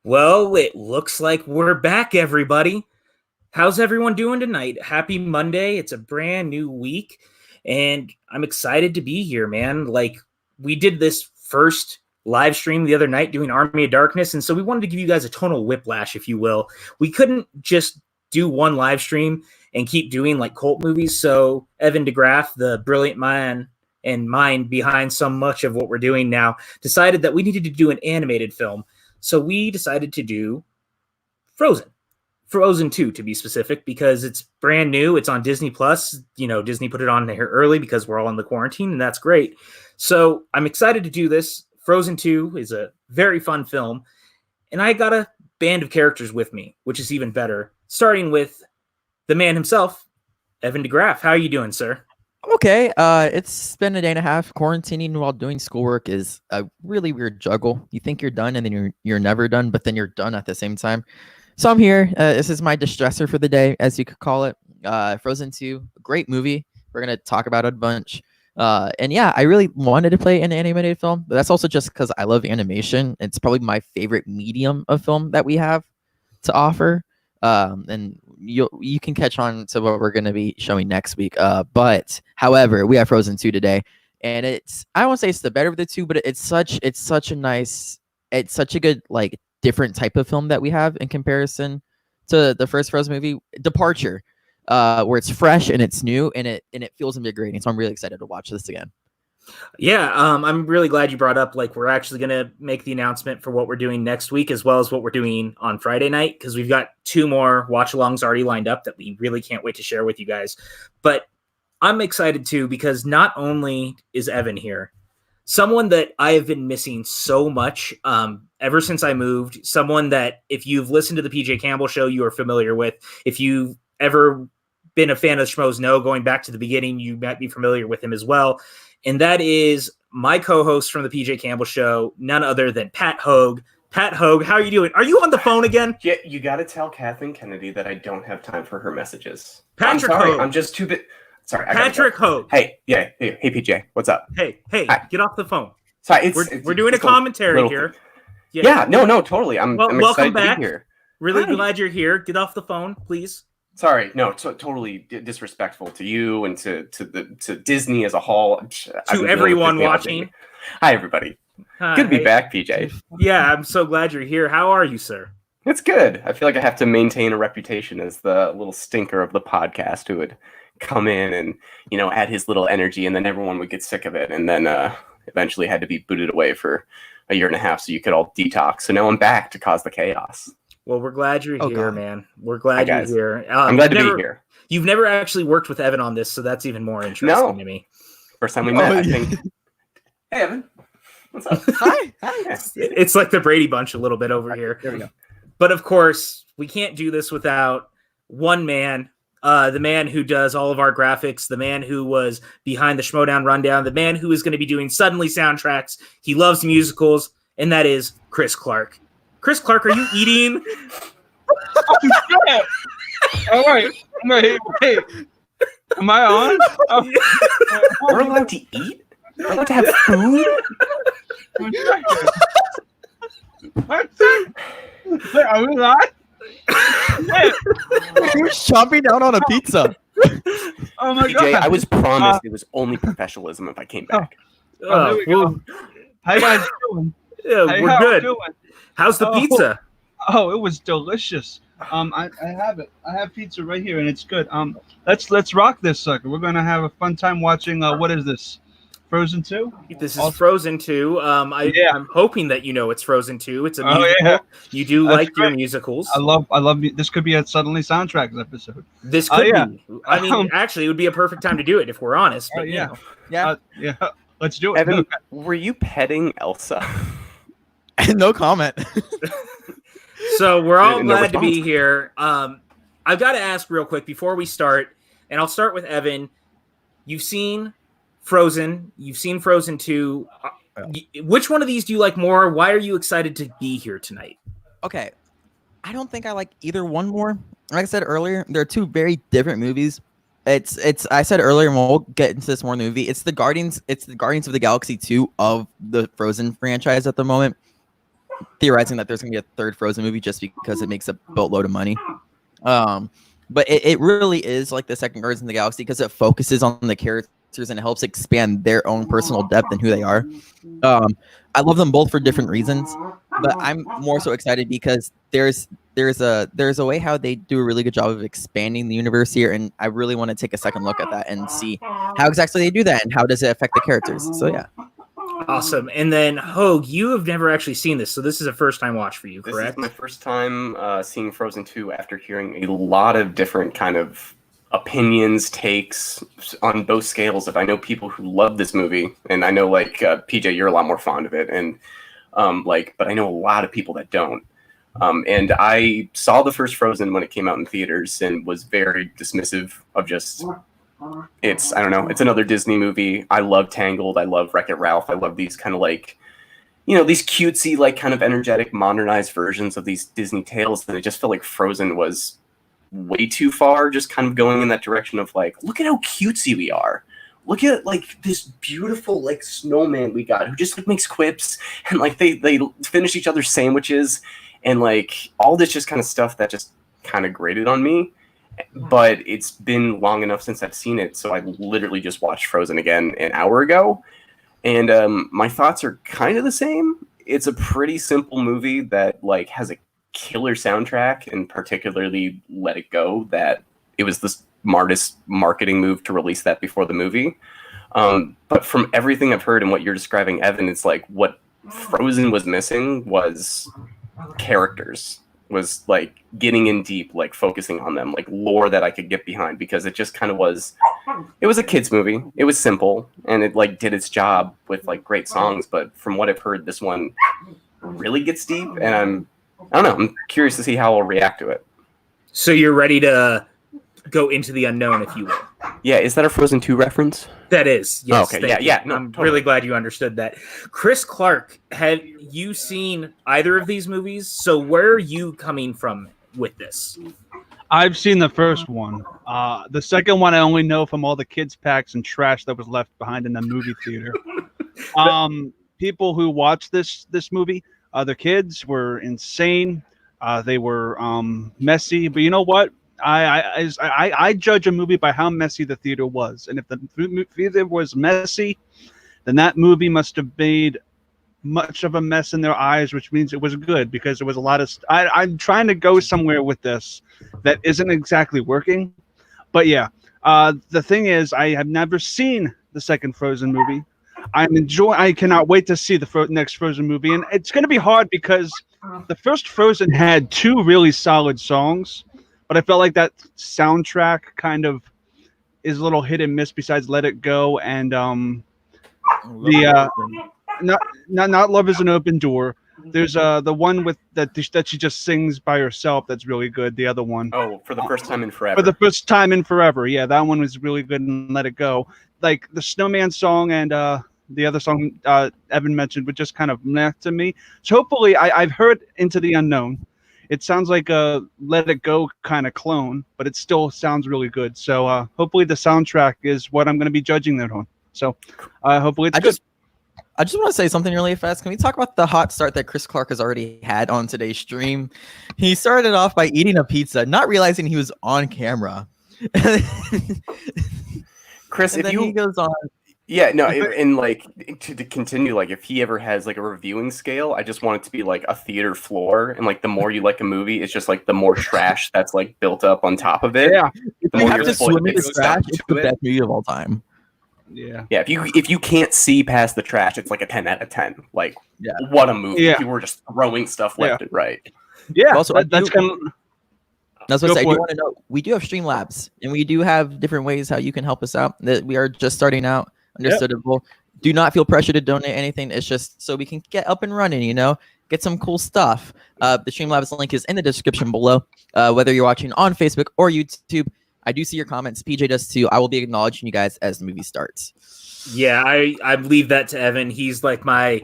Well, it looks like we're back, everybody. How's everyone doing tonight? Happy Monday. It's a brand new week, and I'm excited to be here, man. Like, we did this first live stream the other night doing Army of Darkness, and so we wanted to give you guys a tonal whiplash, if you will. We couldn't just do one live stream and keep doing like cult movies, so Evan Degraff, the brilliant man and mind behind so much of what we're doing now, decided that we needed to do an animated film. So we decided to do Frozen. Frozen 2 to be specific, because it's brand new. It's on Disney Plus. You know, Disney put it on there early because we're all in the quarantine, and that's great. So I'm excited to do this. Frozen 2 is a very fun film, and I got a band of characters with me, which is even better, starting with the man himself, Evan Degraff. How are you doing, sir? Okay, it's been a day and a half. Quarantining while doing schoolwork is a really weird juggle. You think you're done, and then you're never done, but then you're done at the same time. So I'm here. This is my distressor for the day, as you could call it. Frozen 2, great movie. We're gonna talk about it a bunch. And yeah, I really wanted to play an animated film, but that's also just because I love animation. It's probably my favorite medium of film that we have to offer. And you can catch on to what we're going to be showing next week. But however, we have Frozen 2 today, and I won't say it's the better of the two, but it's such a good, like, different type of film that we have in comparison to the first Frozen movie, Departure, where it's fresh and it's new and it feels invigorating. So I'm really excited to watch this again. Yeah, I'm really glad you brought up, like, we're actually going to make the announcement for what we're doing next week, as well as what we're doing on Friday night, because we've got 2 more watch-alongs already lined up that we really can't wait to share with you guys. But I'm excited, too, because not only is Evan here, someone that I have been missing so much ever since I moved, someone that if you've listened to the PJ Campbell show, you are familiar with. If you've ever been a fan of Schmoes Know, going back to the beginning, you might be familiar with him as well. And that is my co-host from the PJ Campbell show, none other than Pat Hogue. Pat Hogue, how are you doing? Are you on the phone again? Yeah, you got to tell Kathleen Kennedy that I don't have time for her messages. Patrick I'm sorry, Hogue. I'm just too bit. Sorry, Patrick Hogue. Hey, PJ, what's up? Hey, Hi. Get off the phone. Sorry, we're doing a commentary here. Yeah, no, totally. I'm welcome excited back. To be here. Really glad you're here. Get off the phone, please. Sorry, no, totally disrespectful to you and to Disney as a whole. To everyone watching. Hi, everybody. Hi. Good to be back, PJ. Yeah, I'm so glad you're here. How are you, sir? It's good. I feel like I have to maintain a reputation as the little stinker of the podcast who would come in and, add his little energy, and then everyone would get sick of it, and then eventually had to be booted away for a year and a half so you could all detox. So now I'm back to cause the chaos. Well, we're glad you're here, man. We're glad you're here. I'm glad to be here. You've never actually worked with Evan on this, so that's even more interesting to me. First time we met, I think. Hey, Evan. What's up? Hi. It's like the Brady Bunch a little bit over here. There we go. But of course, we can't do this without one man, the man who does all of our graphics, the man who was behind the Schmodown Rundown, the man who is going to be doing Suddenly soundtracks. He loves musicals, and that is Chris Clark. Chris Clark, are you eating? All right. Wait. Am I on? We're allowed to eat? We're allowed to have food? Wait, are we live? You're chomping down on a pizza. Oh my PJ, god! I was promised it was only professionalism if I came back. There we go. How you guys doing? Yeah, Hey, we're how good. doing? How's the pizza? Oh, it was delicious. I have it. I have pizza right here, and it's good. Let's rock this sucker. We're gonna have a fun time watching. What is this? Frozen 2? This is Frozen 2. I'm hoping that it's Frozen 2. It's a musical. Yeah. You do That's like your great. musicals. I love. This could be a Suddenly Soundtracks episode. This could yeah. be. I mean, actually, it would be a perfect time to do it if we're honest. But, yeah. Yeah. Yeah. Let's do it. Evan, were you petting Elsa? No comment. So we're all No glad to be response. here. I've got to ask real quick before we start, and I'll start with Evan. You've seen Frozen. You've seen Frozen 2. Which one of these do you like more? Why are you excited to be here tonight? Okay. I don't think I like either one more. Like I said earlier, they're 2 very different movies. It's I said earlier, and we'll get into this more in the movie. It's the Guardians of the Galaxy 2 of the Frozen franchise at the moment. theorizing that there's gonna be a third Frozen movie just because it makes a boatload of money. But it really is like the second Guardians of the Galaxy because it focuses on the characters and it helps expand their own personal depth and who they are. I love them both for different reasons, but I'm more so excited because there's a way how they do a really good job of expanding the universe here, and I really want to take a second look at that and see how exactly they do that and how does it affect the characters. So yeah. Awesome. And then Hogue, you have never actually seen this, so this is a first time watch for you, correct? This is my first time seeing Frozen 2 after hearing a lot of different kind of opinions, takes on both scales. Of I know people who love this movie, and I know like PJ, you're a lot more fond of it, and but I know a lot of people that don't. And I saw the first Frozen when it came out in theaters and was very dismissive of just. I don't know. It's another Disney movie. I love Tangled. I love Wreck-It Ralph. I love these kind of like, these cutesy, like kind of energetic, modernized versions of these Disney tales. And it just felt like Frozen was way too far, just kind of going in that direction of like, look at how cutesy we are. Look at like this beautiful like snowman we got who just like makes quips and like they finish each other's sandwiches and like all this just kind of stuff that just kind of grated on me. But it's been long enough since I've seen it, so I literally just watched Frozen again an hour ago, and my thoughts are kind of the same. It's a pretty simple movie that like has a killer soundtrack, and particularly Let It Go, that it was the smartest marketing move to release that before the movie. But from everything I've heard and what you're describing, Evan, it's like what Frozen was missing was characters. Was like getting in deep, like focusing on them, like lore that I could get behind, because it just kind of was, it was a kid's movie. It was simple and it like did its job with like great songs. But from what I've heard, this one really gets deep, and I don't know, I'm curious to see how I'll react to it. So you're ready to go into the unknown, if you will. Yeah, is that a Frozen 2 reference? That is, yes. Oh, okay, yeah. No, I'm totally. really glad you understood that. Chris Clark, have you seen either of these movies? So where are you coming from with this? I've seen the first one. The second one I only know from all the kids' packs and trash that was left behind in the movie theater. People who watched this movie, the kids were insane. They were messy, but you know what? I judge a movie by how messy the theater was, and if the theater was messy, then that movie must have made much of a mess in their eyes, which means it was good, because there was a lot of. I'm trying to go somewhere with this that isn't exactly working, but yeah. The thing is, I have never seen the second Frozen movie. I cannot wait to see the next Frozen movie, and it's going to be hard because the first Frozen had two really solid songs. But I felt like that soundtrack kind of is a little hit and miss. Besides "Let It Go" and not "Love Is an Open Door." There's the one with that she just sings by herself. That's really good. The other one. Oh, for the first time in forever. For the first time in forever, yeah, that one was really good. And "Let It Go," like the Snowman song and the other song Evan mentioned, would just kind of meh to me. So hopefully, I've heard "Into the Unknown." It sounds like a Let It Go kind of clone, but it still sounds really good. So hopefully the soundtrack is what I'm going to be judging that on. So hopefully it's good. I just want to say something really fast. Can we talk about the hot start that Chris Clark has already had on today's stream? He started off by eating a pizza, not realizing he was on camera. Chris, and if he goes on. Yeah, no, and like to continue, like if he ever has like a reviewing scale, I just want it to be like a theater floor, and like the more you like a movie, it's just like the more trash that's like built up on top of it. Yeah, if you have to swim in the trash, it's the best movie of all time. Yeah, if you can't see past the trash, it's like a 10 out of 10. Like, yeah, what a movie! Yeah. If you were just throwing stuff left and right. Yeah, also, that's kind of. That's what I do want to know. We do have Streamlabs, and we do have different ways how you can help us out. That we are just starting out. Understandable. Yep. Do not feel pressure to donate anything. It's just so we can get up and running, get some cool stuff. The Streamlabs link is in the description below. Whether you're watching on Facebook or YouTube, I do see your comments. PJ does too. I will be acknowledging you guys as the movie starts. Yeah, I leave that to Evan. He's like my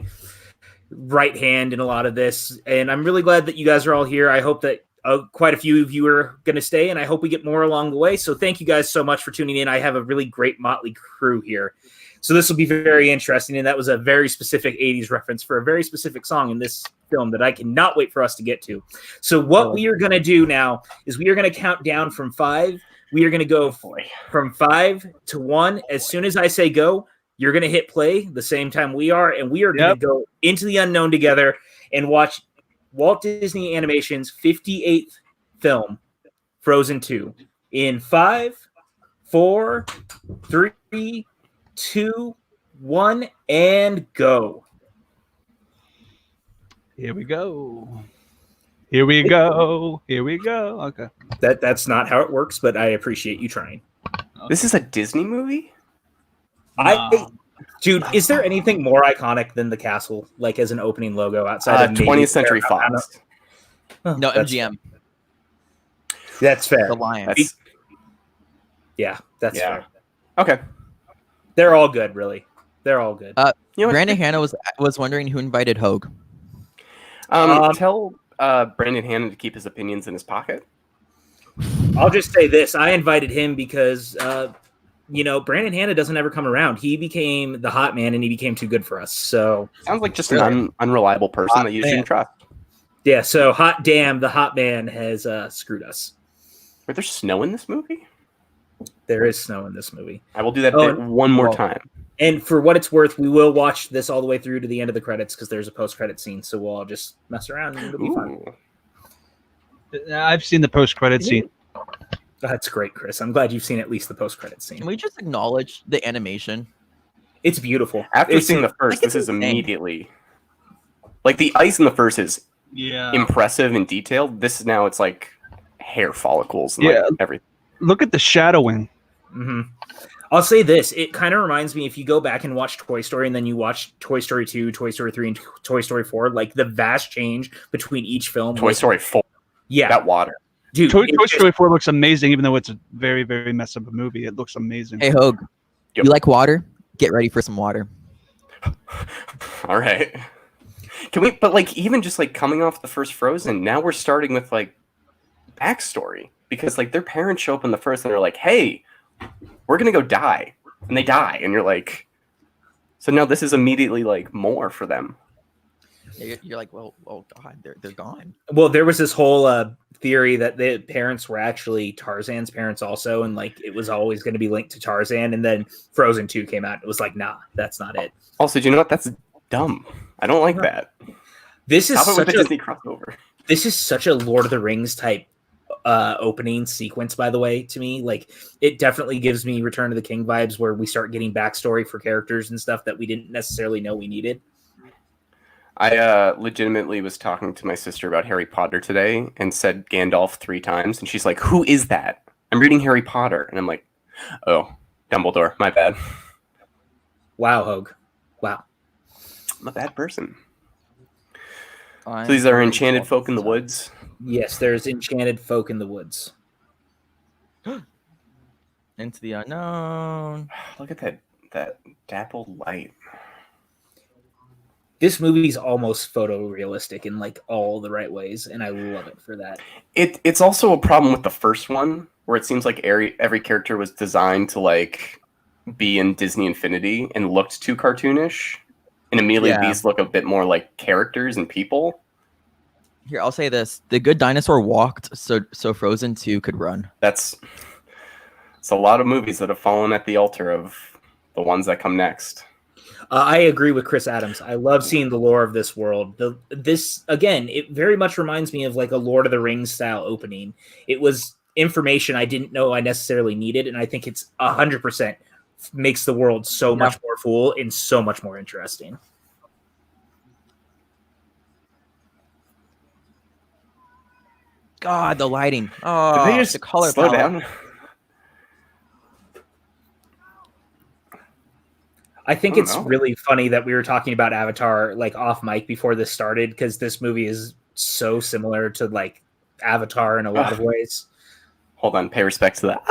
right hand in a lot of this, and I'm really glad that you guys are all here. I hope that quite a few of you are going to stay, and I hope we get more along the way. So thank you guys so much for tuning in. I have a really great motley crew here. So this will be very interesting, and that was a very specific 80s reference for a very specific song, and this film that I cannot wait for us to get to. So what we are going to do now is we are going to count down from 5. We are going to go from 5 to 1. As soon as I say go, you're going to hit play the same time we are, and we are going to go into the unknown together and watch Walt Disney Animation's 58th film, Frozen 2, in 5, 4, 3, 2, 1, and go. Here we go. Here we go. Here we go. Okay. That's not how it works, but I appreciate you trying. This is a Disney movie? Dude, is there anything more iconic than the castle, like as an opening logo outside of 20th Century Fox? No, MGM. That's fair. The Lion. That's fair. Okay. They're all good, really. They're all good. Brandon Hanna was wondering who invited Hogue. Tell Brandon Hanna to keep his opinions in his pocket. I'll just say this. I invited him because, Brandon Hanna doesn't ever come around. He became the hot man, and he became too good for us. So sounds like just an unreliable person that you shouldn't trust. Yeah, so hot damn, the hot man has screwed us. Wait, there's snow in this movie? There is snow in this movie. I will do that bit one more time. And for what it's worth, we will watch this all the way through to the end of the credits because there's a post-credit scene, so we'll all just mess around and it'll be fun. I've seen the post-credit scene. That's great, Chris. I'm glad you've seen at least the post-credit scene. Can we just acknowledge the animation? It's beautiful. After seeing the first, this is immediately... Like, the ice in the first is impressive and detailed. This now, it's like hair follicles and like everything. Look at the shadowing. Mm-hmm. I'll say this. It kind of reminds me, if you go back and watch Toy Story and then you watch Toy Story 2, Toy Story 3, and Toy Story 4, like the vast change between each film. Toy Story 4. Yeah. That water. Dude, Toy Story 4 looks amazing, even though it's a very, very messed up movie. It looks amazing. Hey, Hogue, you like water? Get ready for some water. All right. Can we, but like, even just like coming off the first Frozen, now we're starting with like backstory. Because like their parents show up in the first and they're like, hey, we're going to go die. And they die. And you're like, so now this is immediately like more for them. You're like, well, oh God, they're gone. Well, there was this whole theory that the parents were actually Tarzan's parents also. And like, it was always going to be linked to Tarzan. And then Frozen 2 came out. It was like, nah, that's not it. Also, do you know what? That's dumb. I don't like that. This is such a Disney crossover. This is such a Lord of the Rings type opening sequence, by the way, to me. Like, it definitely gives me Return of the King vibes, where we start getting backstory for characters and stuff that we didn't necessarily know we needed. I legitimately was talking to my sister about Harry Potter today and said Gandalf 3 times, and she's like, who is that? I'm reading Harry Potter. And I'm like, oh, Dumbledore, my bad. Wow, Hogue. Wow. I'm a bad person. So these are enchanted folk in the woods? Yes, there's enchanted folk in the woods. Into the unknown. Look at that dappled light. This movie's almost photorealistic in like all the right ways, and I love it for that. It's also a problem with the first one, where it seems like every character was designed to like be in Disney Infinity and looked too cartoonish. And immediately these look a bit more like characters and people. Here, I'll say this. The Good Dinosaur walked so Frozen 2 could run. It's a lot of movies that have fallen at the altar of the ones that come next. I agree with Chris Adams. I love seeing the lore of this world. This, again, it very much reminds me of like a Lord of the Rings style opening. It was information I didn't know I necessarily needed, and I think it's 100% makes the world so much more full and so much more interesting. God, the lighting. Oh, Did they just the color slow palette. down? I think it's really funny that we were talking about Avatar like off mic before this started, because this movie is so similar to like Avatar in a lot of ways. Hold on, pay respect to that.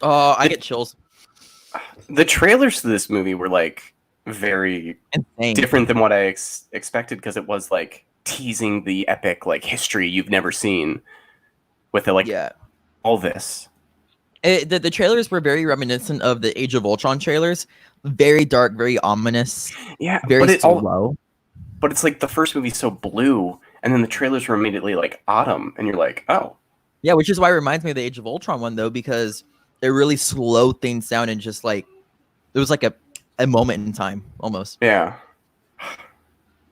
Oh, I get chills. The trailers to this movie were like very Insane. different than what I expected, because it was like teasing the epic like history you've never seen with it, like all this. The trailers were very reminiscent of the Age of Ultron trailers. Very dark, very ominous, Yeah, very slow. But it's like the first movie's so blue, and then the trailers were immediately like autumn, and you're like, oh. Yeah, which is why it reminds me of the Age of Ultron one, though, because it really slowed things down and just like it was like a moment in time almost. Yeah.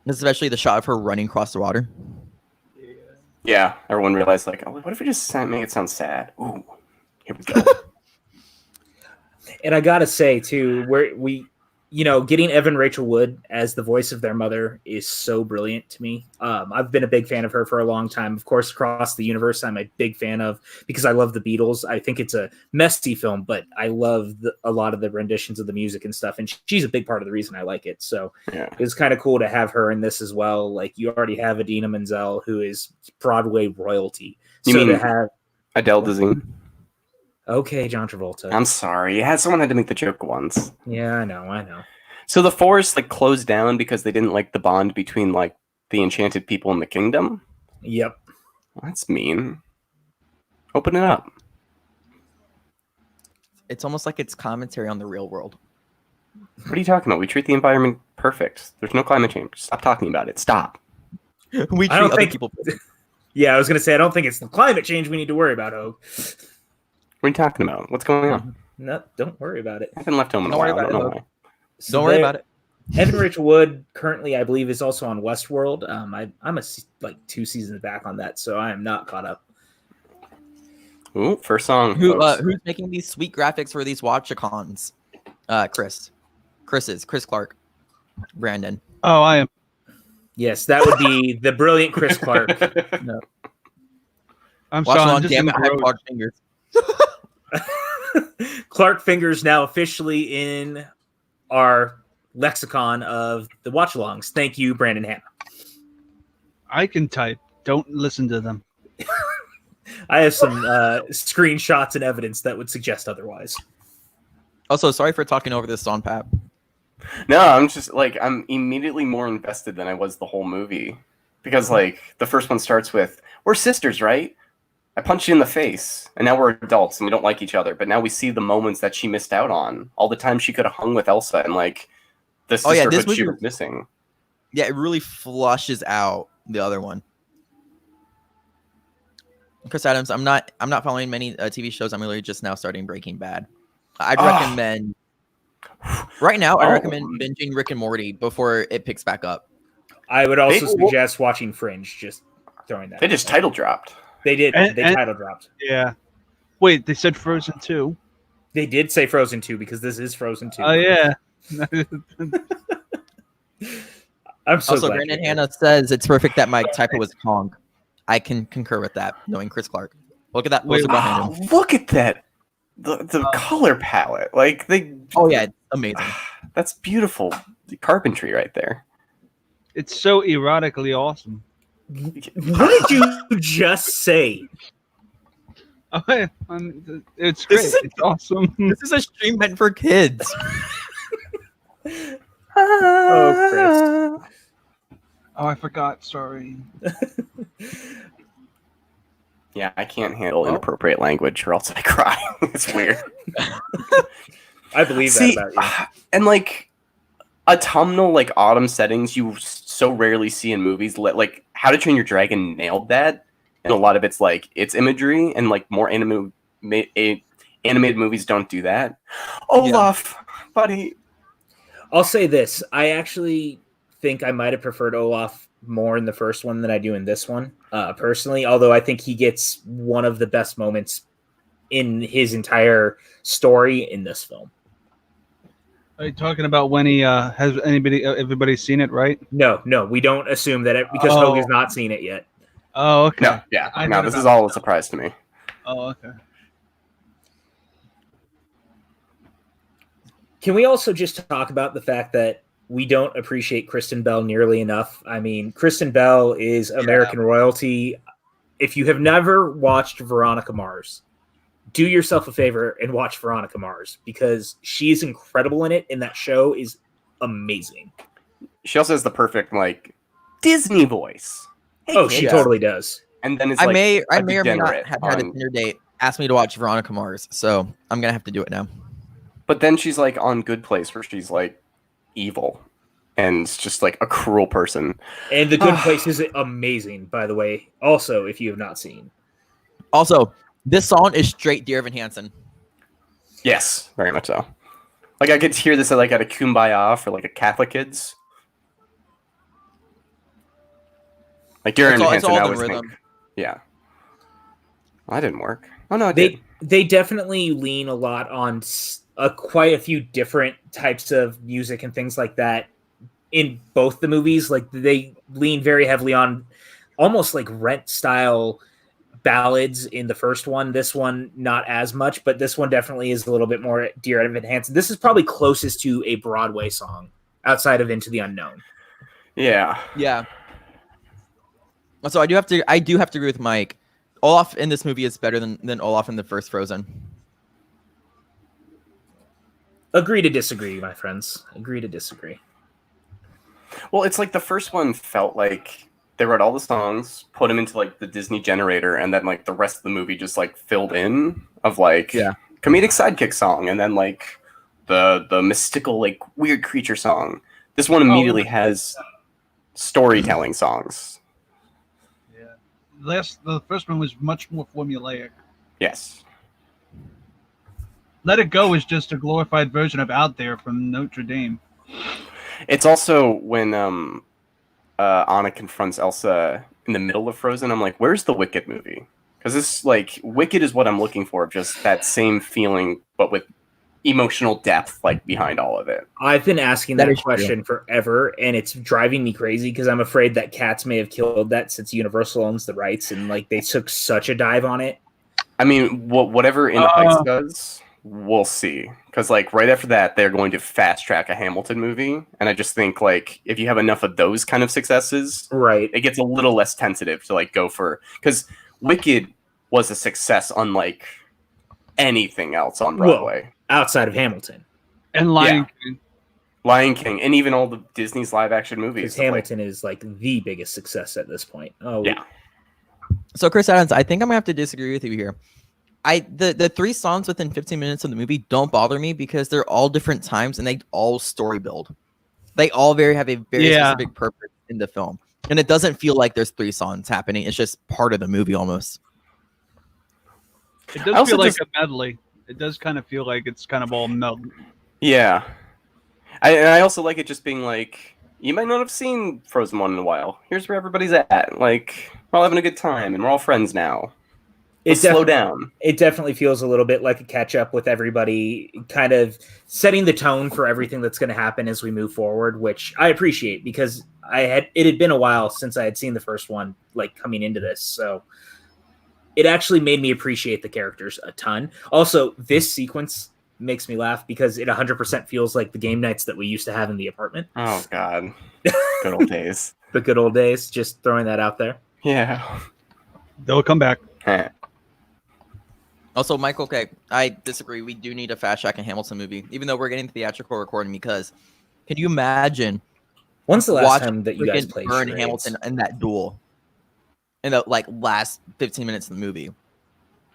Especially the shot of her running across the water. Yeah, everyone realized like, oh, what if we just make it sound sad? Ooh, here we go. And I gotta say too, getting Evan Rachel Wood as the voice of their mother is so brilliant to me. I've been a big fan of her for a long time. Of course, Across the Universe, I'm a big fan of because I love the Beatles. I think it's a messy film, but I love a lot of the renditions of the music and stuff. And she's a big part of the reason I like it. So It was kind of cool to have her in this as well. Like you already have Idina Menzel, who is Broadway royalty. To have Adele Dazeem? Okay, John Travolta. I'm sorry. Someone had to make the joke once. Yeah, I know. So the forest like closed down because they didn't like the bond between like the enchanted people in the kingdom? Yep. Well, that's mean. Open it up. It's almost like it's commentary on the real world. What are you talking about? We treat the environment perfect. There's no climate change. Stop talking about it. Stop. We treat other people perfect. Yeah, I was going to say, I don't think it's the climate change we need to worry about, Hogue. What are you talking about? What's going on? No, don't worry about it. I've been left home in a while. I don't know why. Don't worry about it. Evan Rachel Wood currently, I believe, is also on Westworld. I'm like 2 seasons back on that, so I am not caught up. Ooh, first song. Who's making these sweet graphics for these Watchacons? Chris Clark, Brandon. Oh, I am. Yes, that would be the brilliant Chris Clark. No. I'm Watch sorry. on, damn it, I have large fingers. Clark Fingers now officially in our lexicon of the watch-alongs. Thank you, Brandon Hanna. I can type. Don't listen to them. I have some screenshots and evidence that would suggest otherwise. Also, sorry for talking over this on Pat. No, I'm just like, I'm immediately more invested than I was the whole movie. Because like the first one starts with, we're sisters, right? I punched you in the face, and now we're adults and we don't like each other. But now we see the moments that she missed out on. All the time she could have hung with Elsa and like the sisterhood she was missing. Yeah, it really flushes out the other one. Chris Adams, I'm not following many TV shows. I'm literally just now starting Breaking Bad. I'd recommend right now. I recommend binging Rick and Morty before it picks back up. I would also suggest watching Fringe. Just throwing that. They just title dropped. They did. They title dropped. Yeah. Wait, they said Frozen 2. They did say Frozen 2 because this is Frozen 2. Oh yeah. I'm so also, glad Brandon Hanna says it's perfect that my typo was Kong. I can concur with that, knowing Chris Clark. Look at that poster behind him. Look at that. The color palette. Like they. Oh yeah, it's amazing. That's beautiful carpentry right there. It's so erotically awesome. What did you just say? It's great. It's awesome. This is a stream meant for kids. Oh, Chris. Oh, I forgot. Sorry. Yeah, I can't handle inappropriate language or else I cry. It's weird. I believe that about you. And like autumnal, like autumn settings, you so rarely see in movies. Like How to Train Your Dragon nailed that, and a lot of it's like its imagery, and like more animated movies don't do that. Olaf, buddy. I'll say this: I actually think I might have preferred Olaf more in the first one than I do in this one, personally. Although I think he gets one of the best moments in his entire story in this film. Are you talking about when he has everybody seen it, right? No, we don't assume that because Hogue has not seen it yet. Oh, okay. No, yeah, no, this is all a surprise to me. Oh, okay. Can we also just talk about the fact that we don't appreciate Kristen Bell nearly enough? I mean, Kristen Bell is American royalty. If you have never watched Veronica Mars, do yourself a favor and watch Veronica Mars because she's incredible in it, and that show is amazing. She also has the perfect like Disney voice. Hey, she totally does. And then it's I like may or may not have had a dinner date asked me to watch Veronica Mars, so I'm gonna have to do it now. But then she's like on Good Place, where she's like evil and just like a cruel person. And The Good Place is amazing, by the way. Also, if you have not seen. Also, this song is straight Dear Evan Hansen. Yes, very much so. Like I could hear this at a Kumbaya for like a Catholic kids. Like Dear Evan Hansen, I always think. Yeah. Well, that didn't work. Oh no, it did. They definitely lean a lot on quite a few different types of music and things like that in both the movies. Like they lean very heavily on almost like Rent style ballads in the first one. This one not as much, but this one definitely is a little bit more Dear Evan Hansen. This is probably closest to a Broadway song outside of Into the Unknown. Yeah. So I do have to agree with Mike. Olaf in this movie is better than Olaf in the first Frozen. Agree to disagree, my friends. Agree to disagree. Well, it's like the first one felt like they wrote all the songs, put them into like the Disney generator, and then like the rest of the movie just like filled in of like comedic sidekick song, and then like the mystical like weird creature song. This one immediately has storytelling songs. Yeah, the first one was much more formulaic. Yes. Let It Go is just a glorified version of Out There from Notre Dame. It's also when Anna confronts Elsa in the middle of Frozen. I'm like, where's the Wicked movie? Because this like Wicked is what I'm looking for, just that same feeling, but with emotional depth like behind all of it. I've been asking that question forever, and it's driving me crazy because I'm afraid that Cats may have killed that since Universal owns the rights, and like they took such a dive on it. I mean, whatever In the Heights does, we'll see. Because like right after that, they're going to fast track a Hamilton movie, and I just think like if you have enough of those kind of successes, right, it gets a little less tentative to like go for, because Wicked was a success unlike anything else on Broadway. Well, outside of Hamilton and Lion King, and even all the Disney's live action movies. Hamilton is like the biggest success at this point. Oh yeah. So Chris Adams, I think I'm gonna have to disagree with you here. The three songs within 15 minutes of the movie don't bother me because they're all different times and they all story build. They all have a very specific purpose in the film, and it doesn't feel like there's three songs happening. It's just part of the movie almost. It does feel like a medley. It does kind of feel like it's kind of all melded. Yeah. I also like it just being like, you might not have seen Frozen 1 in a while. Here's where everybody's at. Like, we're all having a good time, and we're all friends now. Slow down. It definitely feels a little bit like a catch-up with everybody, kind of setting the tone for everything that's going to happen as we move forward, which I appreciate because it had been a while since I had seen the first one, like, coming into this, so it actually made me appreciate the characters a ton. Also, this sequence makes me laugh because it 100% feels like the game nights that we used to have in the apartment. Oh, God. Good old days. The good old days. Just throwing that out there. Yeah. They'll come back. Also, Michael, okay, I disagree. We do need a fast track and Hamilton movie, even though we're getting theatrical recording, because can you imagine when's the last time that you guys played Burn Hamilton in that duel in the like last 15 minutes of the movie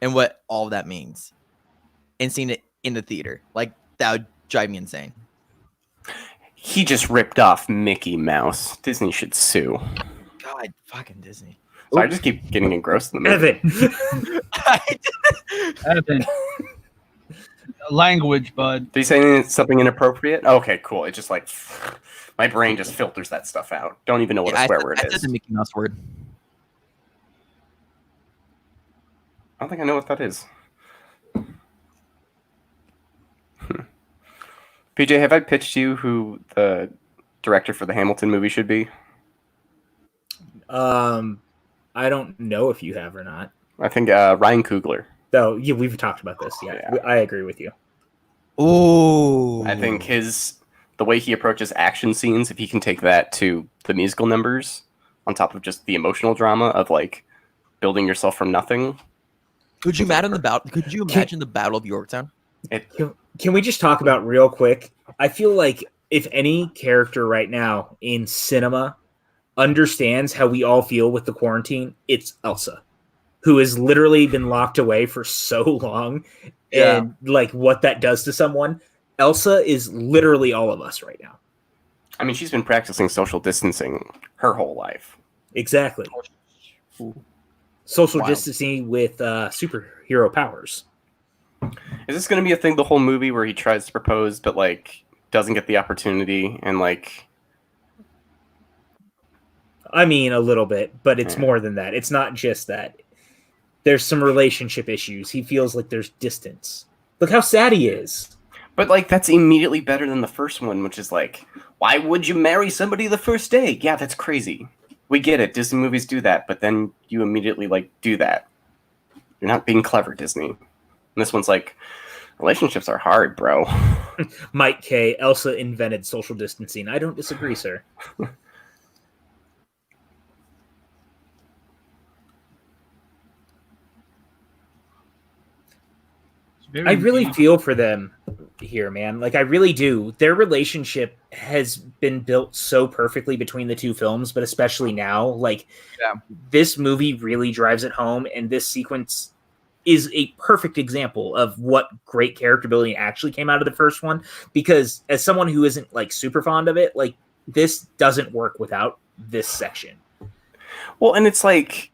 and what all of that means and seeing it in the theater? Like, that would drive me insane. He just ripped off Mickey Mouse. Disney should sue. God, fucking Disney. So I just keep getting engrossed in the movie. Evan. Language, bud. Did he say something inappropriate? Okay, cool. It just like my brain just filters that stuff out. Don't even know what a swear word is. I said the Mickey Mouse word. I don't think I know what that is. PJ, have I pitched you who the director for the Hamilton movie should be? I don't know if you have or not. I think Ryan Coogler. Though, yeah, we've talked about this. Yeah, I agree with you. Ooh. I think the way he approaches action scenes, if he can take that to the musical numbers on top of just the emotional drama of like building yourself from nothing. Could you imagine the Battle of Yorktown? Can we just talk about real quick? I feel like if any character right now in cinema understands how we all feel with the quarantine, it's Elsa. who has literally been locked away for so long, and like what that does to someone. Elsa is literally all of us right now. I mean, she's been practicing social distancing her whole life. Exactly. Social distancing with superhero powers. Is this going to be a thing the whole movie where he tries to propose but like doesn't get the opportunity and like? I mean, a little bit, but it's more than that. It's not just that. There's some relationship issues. He feels like there's distance. Look how sad he is. But like that's immediately better than the first one, which is like, why would you marry somebody the first day? Yeah, that's crazy. We get it. Disney movies do that, but then you immediately like do that. You're not being clever, Disney. And this one's like, relationships are hard, bro. Mike K. Elsa invented social distancing. I don't disagree, sir. I really feel for them here, man. Like, I really do. Their relationship has been built so perfectly between the two films, but especially now, like, this movie really drives it home, and this sequence is a perfect example of what great character building actually came out of the first one, because as someone who isn't, like, super fond of it, like, this doesn't work without this section. Well, and it's like,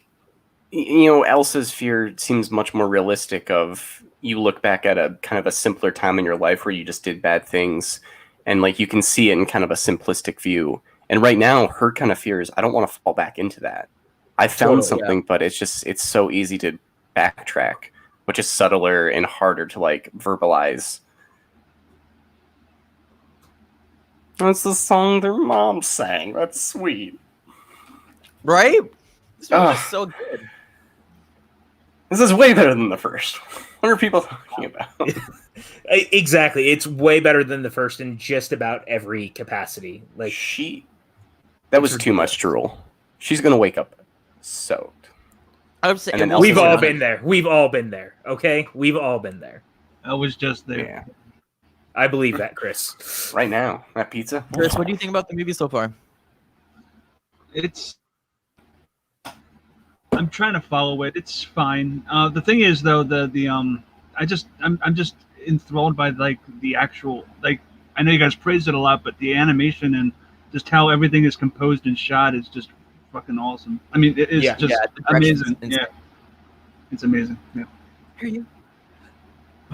you know, Elsa's fear seems much more realistic of... You look back at a kind of a simpler time in your life where you just did bad things, and like you can see it in kind of a simplistic view. And right now, her kind of fear is, I don't want to fall back into that. I found something, but it's so easy to backtrack, which is subtler and harder to like verbalize. That's the song their mom sang. That's sweet. Right? This was just so good. This is way better than the first. What are people talking about? Exactly. It's way better than the first in just about every capacity. Like that was too much drool. She's gonna wake up soaked. I would say we've all been there. We've all been there. Okay, we've all been there. I was just there. Yeah. I believe that, Chris. Right now, that pizza. Chris, what do you think about the movie so far? I'm trying to follow it. It's fine. The thing is, though, I'm just enthralled by like the actual, like, I know you guys praised it a lot, but the animation and just how everything is composed and shot is just fucking awesome. I mean, it is just amazing. Yeah, it's amazing. Yeah. Hear you.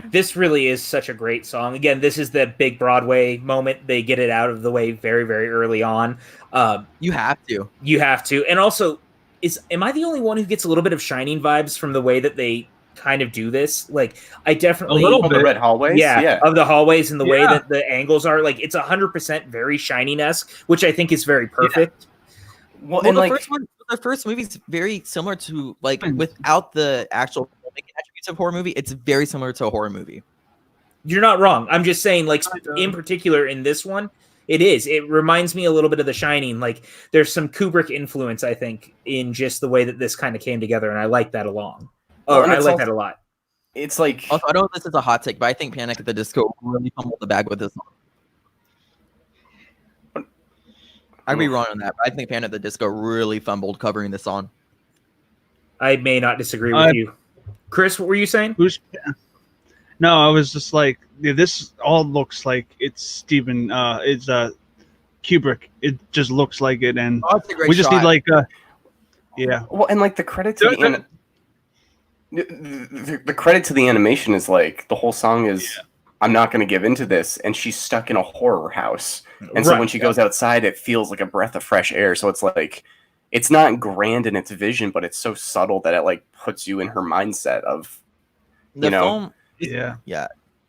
This really is such a great song. Again, this is the big Broadway moment. They get it out of the way very, very early on. You have to. You have to. And also, am I the only one who gets a little bit of Shining vibes from the way that they kind of do this? Like, I definitely... A little bit. The red hallways? Yeah, of the hallways and the way that the angles are. Like, it's 100% very Shining-esque, which I think is very perfect. Yeah. Well, and the first movie is very similar to, like, without the actual attributes of horror movie, it's very similar to a horror movie. You're not wrong. I'm just saying, like, in particular in this one, it is. It reminds me a little bit of The Shining. Like, there's some Kubrick influence, I think, in just the way that this kind of came together, and I like that that a lot. It's like... Also, I don't know if this is a hot take, but I think Panic at the Disco really fumbled the bag with this song. I'd be wrong on that, but I think Panic at the Disco really fumbled covering this song. I may not disagree with you. Chris, what were you saying? No, I was just like, this all looks like it's it's Kubrick. It just looks like it, and we just need like Well, and like the credit to the credit to the animation is like the whole song is I'm not going to give into this, and she's stuck in a horror house, and so when she goes outside, it feels like a breath of fresh air. So it's like it's not grand in its vision, but it's so subtle that it like puts you in her mindset of the film.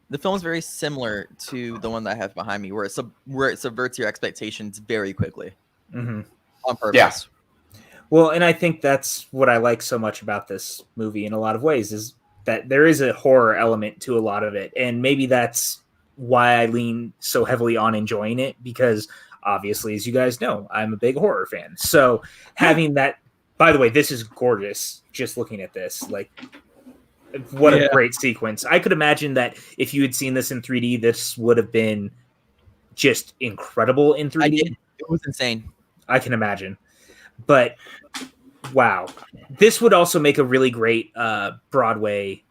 The film is very similar to the one that I have behind me, where it subverts your expectations very quickly on purpose. Yeah. Well, and I think that's what I like so much about this movie in a lot of ways is that there is a horror element to a lot of it, and maybe that's why I lean so heavily on enjoying it, because obviously, as you guys know, I'm a big horror fan. So having that, by the way, this is gorgeous. Just looking at this, like, what a great sequence. I could imagine that if you had seen this in 3D, this would have been just incredible in 3D. It was insane. I can imagine. But Wow. This would also make a really great Broadway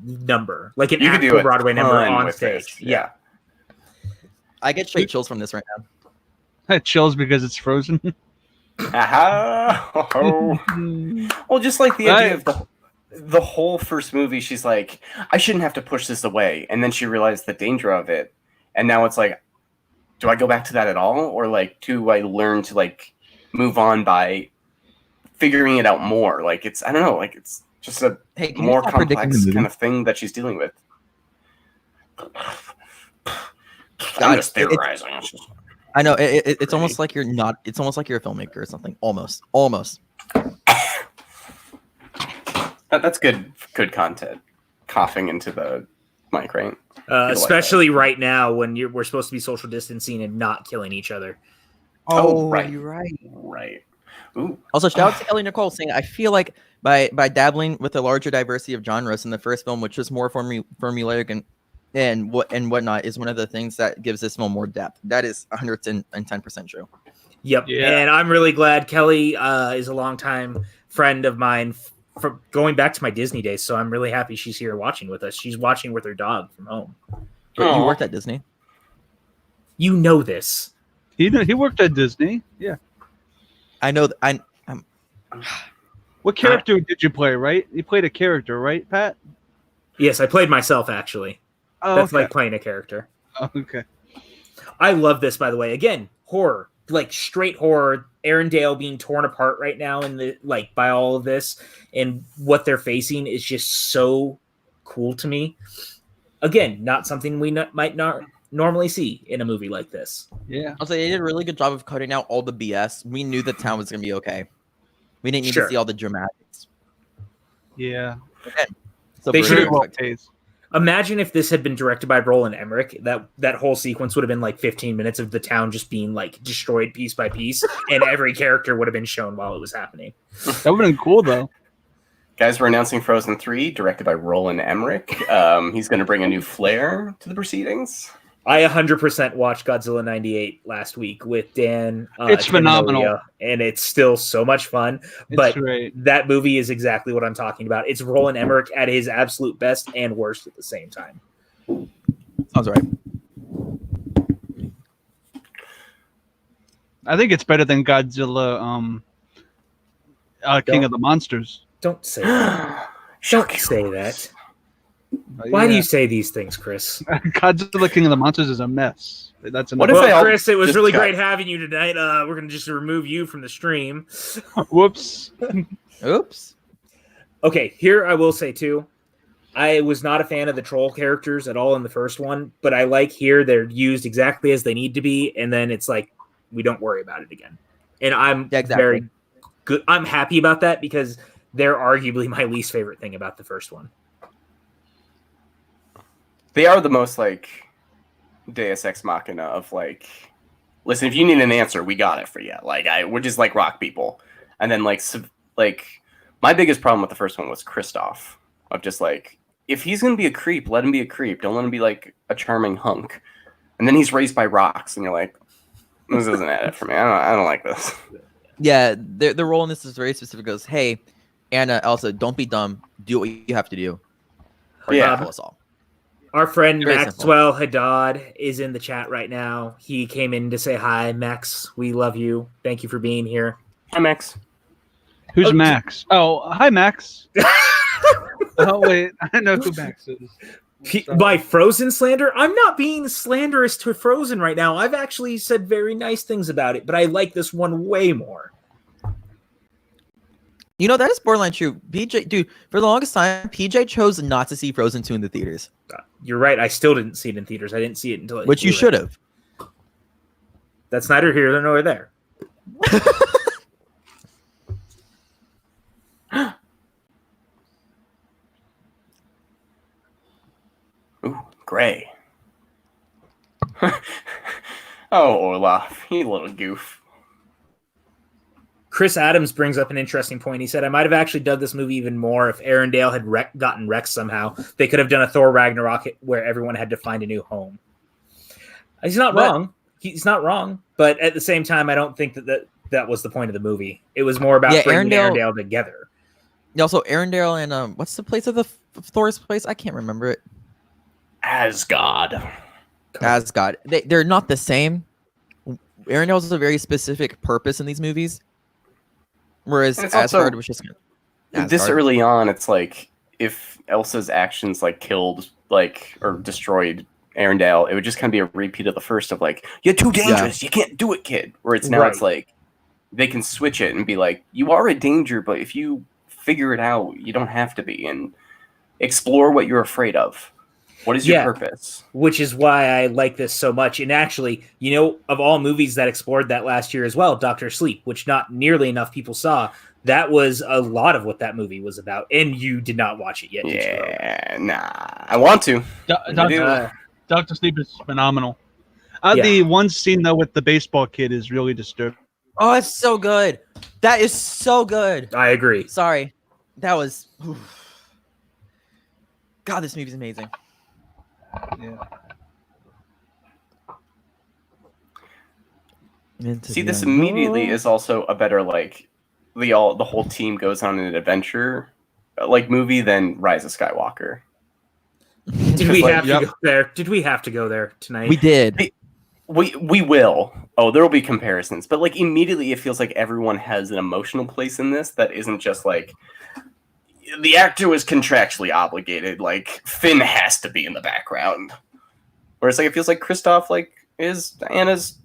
number, like an You could do actual a Broadway number ton on with stage. this, Yeah. I get straight chills from this right now. It chills because it's Frozen. Aha! Well, just like the idea of the whole first movie, she's like, I shouldn't have to push this away. And then she realized the danger of it. And now it's like, do I go back to that at all? Or like, do I learn to like move on by figuring it out more? Like, it's, I don't know, like it's just a more complex kind of thing that she's dealing with. I'm just theorizing. I know it's almost like you're not. It's almost like you're a filmmaker or something. Almost. That's good content. Coughing into the mic, right? Especially right now when we're supposed to be social distancing and not killing each other. Oh, right. You're right. Right. Ooh. Also, shout out to Ellie Nicole saying, I feel like by dabbling with a larger diversity of genres in the first film, which was more formulaic and whatnot, is one of the things that gives this film more depth. That is 110% true. Yep. Yeah. And I'm really glad Kelly is a longtime friend of mine from going back to my Disney days. So I'm really happy she's here watching with us. She's watching with her dog from home. You worked at Disney? You know this. He worked at Disney. Yeah. I know. What character did you play, right? You played a character, right, Pat? Yes, I played myself, actually. Oh, That's okay. like playing a character. Oh, okay. I love this, by the way. Again, horror. Like straight horror. Arendelle being torn apart right now by all of this, and what they're facing is just so cool to me. Again, not something we might not normally see in a movie like this. Yeah. I'll say they did a really good job of cutting out all the BS. We knew the town was going to be okay. We didn't need to see all the dramatics. Yeah. Okay. So they should have. Imagine if this had been directed by Roland Emmerich. That whole sequence would have been like 15 minutes of the town just being like destroyed piece by piece, and every character would have been shown while it was happening. That would have been cool, though. Guys, we're announcing Frozen 3, directed by Roland Emmerich. He's going to bring a new flair to the proceedings. I 100% watched Godzilla 98 last week with Dan. It's phenomenal. Maria, and it's still so much fun. But that movie is exactly what I'm talking about. It's Roland Emmerich at his absolute best and worst at the same time. Sounds right. I think it's better than Godzilla King of the Monsters. Don't say that. Don't say that. Why do you say these things, Chris? Godzilla King of the Monsters is a mess. That's enough. Chris, it was really great having you tonight. We're going to just remove you from the stream. Whoops. Oops. Okay, here I will say, too, I was not a fan of the troll characters at all in the first one, but I like here they're used exactly as they need to be, and then it's like, we don't worry about it again. And I'm very good. I'm happy about that because they're arguably my least favorite thing about the first one. They are the most like Deus Ex Machina of like, listen, if you need an answer, we got it for you. Like we're just like rock people. And then like my biggest problem with the first one was Kristoff, of just like, if he's gonna be a creep, let him be a creep. Don't let him be like a charming hunk. And then he's raised by rocks, and you're like, this isn't it for me. I don't like this. Yeah, the role in this is very specific. It goes, hey, Anna, Elsa, don't be dumb. Do what you have to do. Or kill us all. Our friend Maxwell Haddad is in the chat right now. He came in to say hi, Max. We love you. Thank you for being here. Hi, Max. Who's Max? Oh, hi, Max. Oh, wait. I know who Max is. By Frozen slander? I'm not being slanderous to Frozen right now. I've actually said very nice things about it, but I like this one way more. You know, that is borderline true. PJ, dude, for the longest time, PJ chose not to see Frozen 2 in the theaters. You're right. I still didn't see it in theaters. I didn't see it until... Which you should have. That's neither here nor there. Ooh, gray. Oh, Olaf, you little goof. Chris Adams brings up an interesting point. He said, I might have actually dug this movie even more if Arendelle had gotten wrecked somehow. They could have done a Thor Ragnarok where everyone had to find a new home. He's not wrong. He's not wrong. But at the same time, I don't think that that was the point of the movie. It was more about bringing Arendelle together. Also, Arendelle and what's the place of the Thor's place? I can't remember it. Asgard. Asgard. They're not the same. Arendelle has a very specific purpose in these movies, whereas Asgard was just Asgard. This early on. It's like if Elsa's actions like killed or destroyed Arendelle, it would just kind of be a repeat of the first of like, you're too dangerous, you can't do it, kid. Where it's now it's like they can switch it and be like, you are a danger, but if you figure it out, you don't have to be, and explore what you're afraid of. What is your purpose? Which is why I like this so much. And actually, of all movies that explored that last year as well, Dr. Sleep, which not nearly enough people saw, that was a lot of what that movie was about. And you did not watch it yet, did you? Nah. I want to. Dr. Sleep is phenomenal. The one scene, though, with the baseball kid is really disturbing. Oh, it's so good. That is so good. I agree. Sorry. That was... God, this movie's amazing. Yeah. See, this immediately is also a better the whole team goes on an adventure movie than Rise of Skywalker. Did we have to go there? Did we have to go there tonight? We did. We will. Oh, there will be comparisons, but immediately it feels like everyone has an emotional place in this that isn't just the actor was contractually obligated. Finn has to be in the background. Whereas it feels like Kristoff is Diana's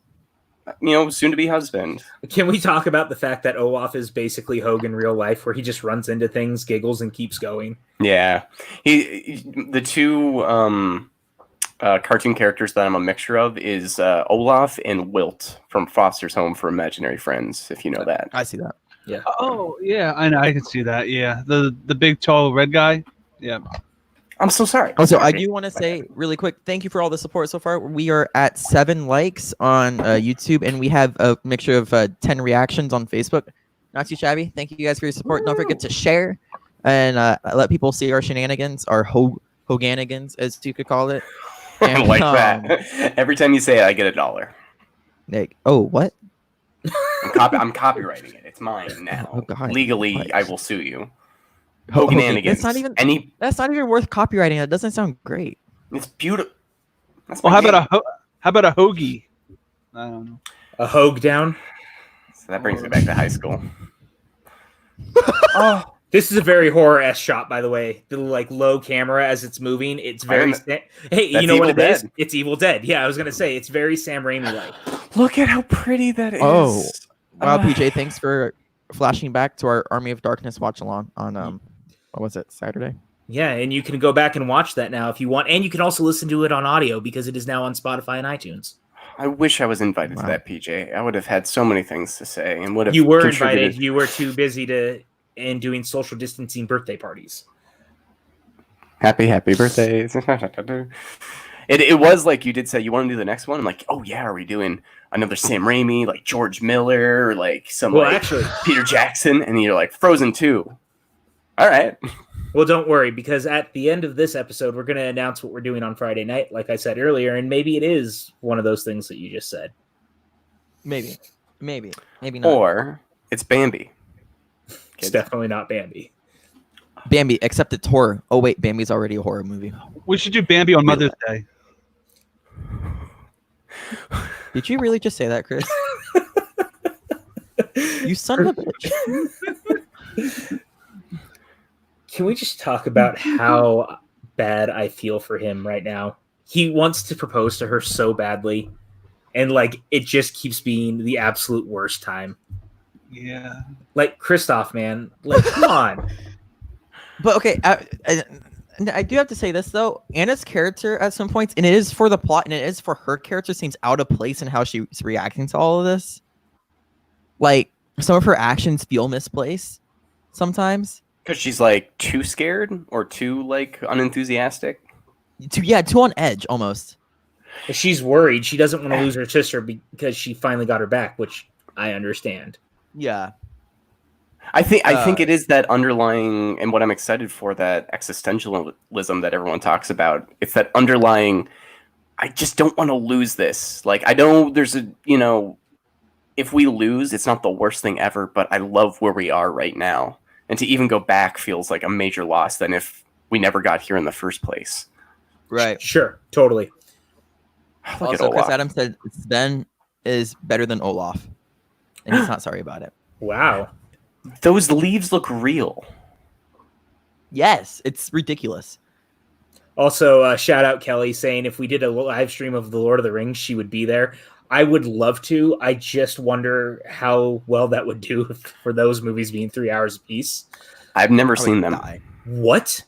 soon-to-be husband. Can we talk about the fact that Olaf is basically Hogue in real life, where he just runs into things, giggles, and keeps going? Yeah. The two cartoon characters that I'm a mixture of is Olaf and Wilt from Foster's Home for Imaginary Friends, if you know that. I see that. Yeah. Oh, yeah, I can see that. Yeah, the big tall red guy. Yeah. I'm so sorry. Also, I do want to say really quick, thank you for all the support so far. We are at 7 likes on YouTube, and we have a mixture of 10 reactions on Facebook. Not too shabby. Thank you guys for your support. Woo! Don't forget to share and let people see our shenanigans, our Hoganigans, as you could call it. And, that. Every time you say it, I get $1. What? I'm copyrighting it. It's mine now. Oh, God. Legally, What? I will sue you. Hoganigans. That's not even worth copywriting. That doesn't sound great. It's beautiful. How about a hoagie? I don't know. A Hogue down. So that brings me back to high school. Oh, this is a very horror-esque shot, by the way. The low camera as it's moving. It's very. Hey, you know what it is? It's Evil Dead. Yeah, I was gonna say it's very Sam Raimi-like. Look at how pretty that is. Oh, wow, PJ! Thanks for flashing back to our Army of Darkness watch along on what was it, Saturday? Yeah, and you can go back and watch that now if you want, and you can also listen to it on audio because it is now on Spotify and iTunes. I wish I was invited to that, PJ. I would have had so many things to say and would have. You were invited. You were too busy and doing social distancing birthday parties. Happy birthdays. It was like you did say you want to do the next one. I'm like, oh yeah, are we doing another Sam Raimi, George Miller, actually Peter Jackson? And you're like, Frozen 2. All right. Well, don't worry, because at the end of this episode, we're going to announce what we're doing on Friday night, like I said earlier, and maybe it is one of those things that you just said. Maybe not. Or it's Bambi. It's definitely not Bambi. Bambi, except it's horror. Oh wait, Bambi's already a horror movie. We should do Bambi on Mother's Day. Did you really just say that, Chris? You son of a bitch. Can we just talk about how bad I feel for him right now? He wants to propose to her so badly, and it just keeps being the absolute worst time. Yeah. Kristoff, man. Come on. But okay, I do have to say this though. Anna's character at some points, and it is for the plot, and it is for her character, seems out of place in how she's reacting to all of this. Some of her actions feel misplaced sometimes. Because she's too scared or too unenthusiastic. Too on edge almost. She's worried. She doesn't want to lose her sister because she finally got her back, which I understand. Yeah. I think it is that underlying, and what I'm excited for, that existentialism that everyone talks about. It's that underlying, I just don't want to lose this. I know there's if we lose, it's not the worst thing ever, but I love where we are right now. And to even go back feels like a major loss than if we never got here in the first place. Right. Sure, totally. Look at Also, Chris Olaf. Adams said Sven is better than Olaf, and he's not sorry about it. Wow. Those leaves look real. Yes, it's ridiculous. Also, shout out Kelly saying if we did a live stream of The Lord of the Rings, she would be there. I would love to. I just wonder how well that would do for those movies being 3 hours apiece. I've never I would seen them. die. What?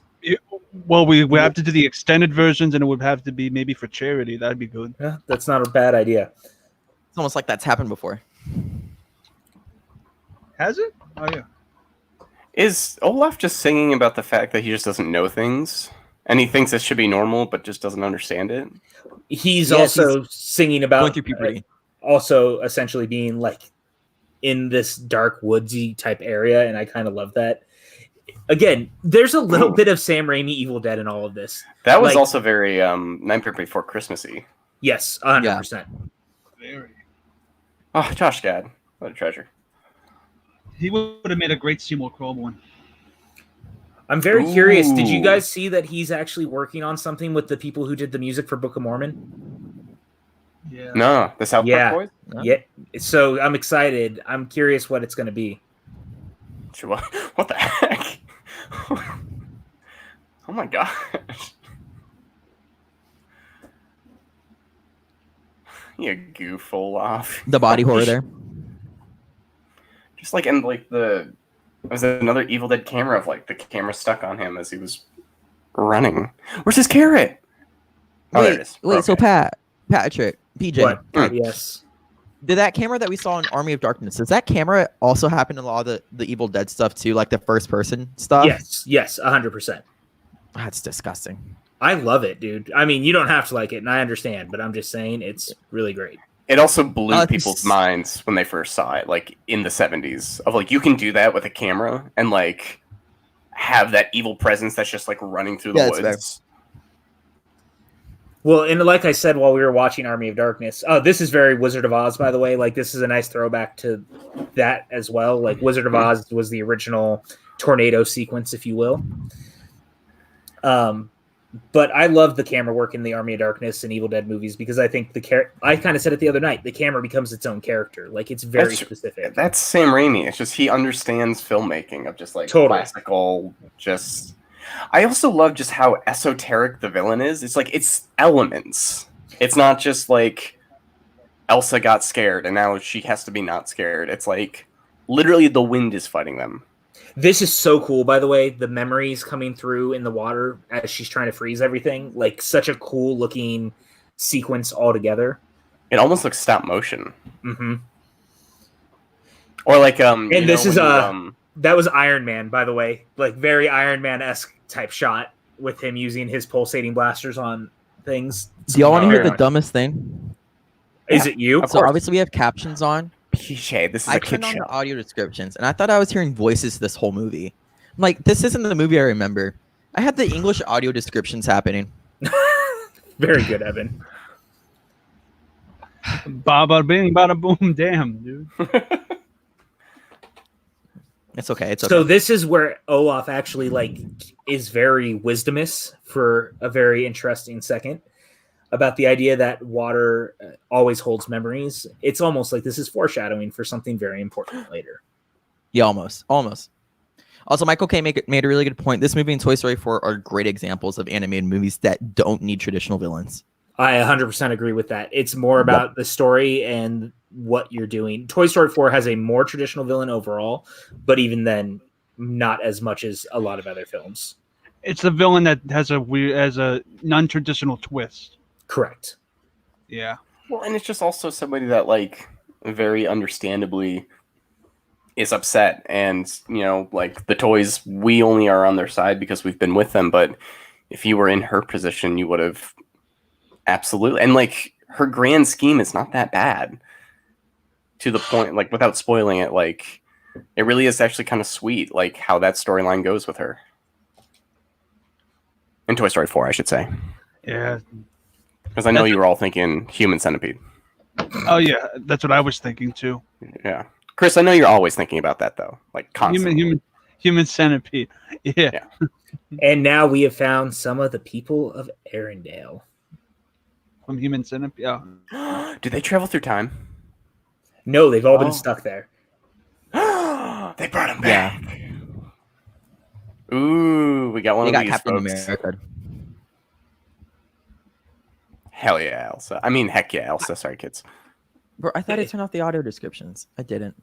Well, we have to do the extended versions, and it would have to be maybe for charity. That'd be good. That's not a bad idea. It's almost like that's happened before. Has it? Oh yeah. Is Olaf just singing about the fact that he just doesn't know things? And he thinks it should be normal, but just doesn't understand it? He's Yes, also singing about Going through puberty. also essentially being like in this dark woodsy type area, and I kind of love that. Again, there's a little bit of Sam Raimi Evil Dead in all of this. That was Like- also very Nightmare Before Christmas-y. Yes, 100%. Very. Oh, Josh Gad. What a treasure. He would have made a great Seymour Crowe one. I'm very curious. Did you Ooh. guys see that he's actually working on something with the people who did the music for Book of Mormon? Yeah. No, the South Yeah. Park Boys? Yeah. Yeah. So I'm excited. I'm curious what it's going to be. What the heck? Oh my gosh. You goof, Olaf. The body horror there. Just like in like there was another Evil Dead camera of like the camera stuck on him as he was running. Where's his carrot? Oh, there it is. Wait. So Okay. Patrick, PJ, What? Yes. did that camera that we saw in Army of Darkness? Does that camera also happen in a lot of the Evil Dead stuff too, like the first person stuff? Yes, 100%. That's disgusting. I love it, dude. I mean, you don't have to like it, and I understand, but I'm just saying it's really great. It also blew It's- people's minds when they first saw it, like in the 70s, of like you can do that with a camera and like have that evil presence that's just like running through the Yeah, it's woods. Well, and like I said while we were watching Army of Darkness, this is very Wizard of Oz, by the way. Like, this is a nice throwback to that as well. Like, Wizard of Oz was the original tornado sequence, if you will. But I love the camera work in the Army of Darkness and Evil Dead movies because I think I kind of said it the other night, the camera becomes its own character. Like, it's very specific. That's Sam Raimi. It's just he understands filmmaking of just like Totally. classical, just. I also love just how esoteric the villain is. It's like it's elements. It's not just like Elsa got scared and now she has to be not scared. It's like literally the wind is fighting them. This is so cool, by the way. The memories coming through in the water as she's trying to freeze everything. Like, such a cool looking sequence altogether. It almost looks stop motion. Mm-hmm. Or like And this is that was Iron Man, by the way. Like, very Iron Man-esque type shot with him using his pulsating blasters on things. Do y'all want to hear Very the much. dumbest thing? Is it you? Of So course. obviously we have captions on. PJ, this is I a kid turned on show. the audio descriptions, and I thought I was hearing voices this whole movie. I'm like, this isn't the movie I remember. I had the English audio descriptions happening. Very good, Evan. Bada bing, bada boom, damn, dude. It's okay. It's okay. So this is where Olaf actually like is very wisdomous for a very interesting second about the idea that water always holds memories. It's almost like this is foreshadowing for something very important later. Yeah, almost. Also, Michael K made a really good point. This movie and Toy Story 4 are great examples of animated movies that don't need traditional villains. I 100% agree with that. It's more about the story and what you're doing. Toy Story 4 has a more traditional villain overall, but even then, not as much as a lot of other films. It's a villain that has a non-traditional twist. Correct. Yeah. Well, and it's just also somebody that like very understandably is upset, and you know, like the toys, we only are on their side because we've been with them. But if you were in her position, you would have absolutely. And like her grand scheme is not that bad. To the point, like without spoiling it, like it really is actually kind of sweet, like how that storyline goes with her. In Toy Story 4, I should say. Yeah. Because I know you were all thinking Human Centipede. Oh yeah, that's what I was thinking too. Yeah, Chris, I know you're always thinking about that though, like constantly. Human centipede. Yeah. Yeah. And now we have found some of the people of Arendelle. From human centipede. Yeah. Do they travel through time? No, they've all Oh. been stuck there. They brought him back. Ooh, we got one They of got these Captain folks. America. Hell yeah, Elsa. I mean, heck yeah, Elsa. Sorry, kids. Bro, I thought I turned off the audio descriptions. I didn't.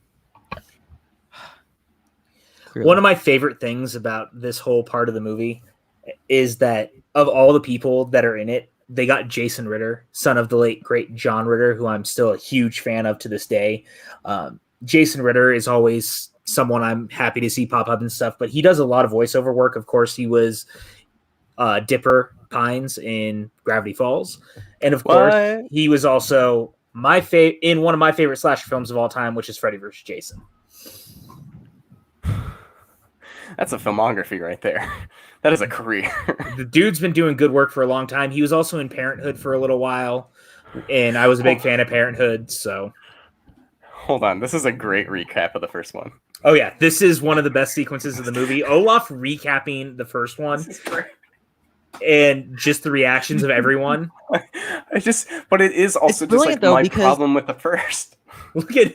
One of my favorite things about this whole part of the movie is that of all the people that are in it, they got Jason Ritter, son of the late great John Ritter, who I'm still a huge fan of to this day. Jason Ritter is always someone I'm happy to see pop up and stuff, but he does a lot of voiceover work. Of course, he was Dipper Pines in Gravity Falls, and of course, he was also in one of my favorite slasher films of all time, which is Freddy vs. Jason. That's a filmography right there. That is a career. The dude's been doing good work for a long time. He was also in Parenthood for a little while, and I was a big fan of Parenthood, so... Hold on, this is a great recap of the first one. Oh yeah, this is one of the best sequences of the movie. Olaf recapping the first one. This is great. And just the reactions of everyone. But it is also just like my problem with the first. Look at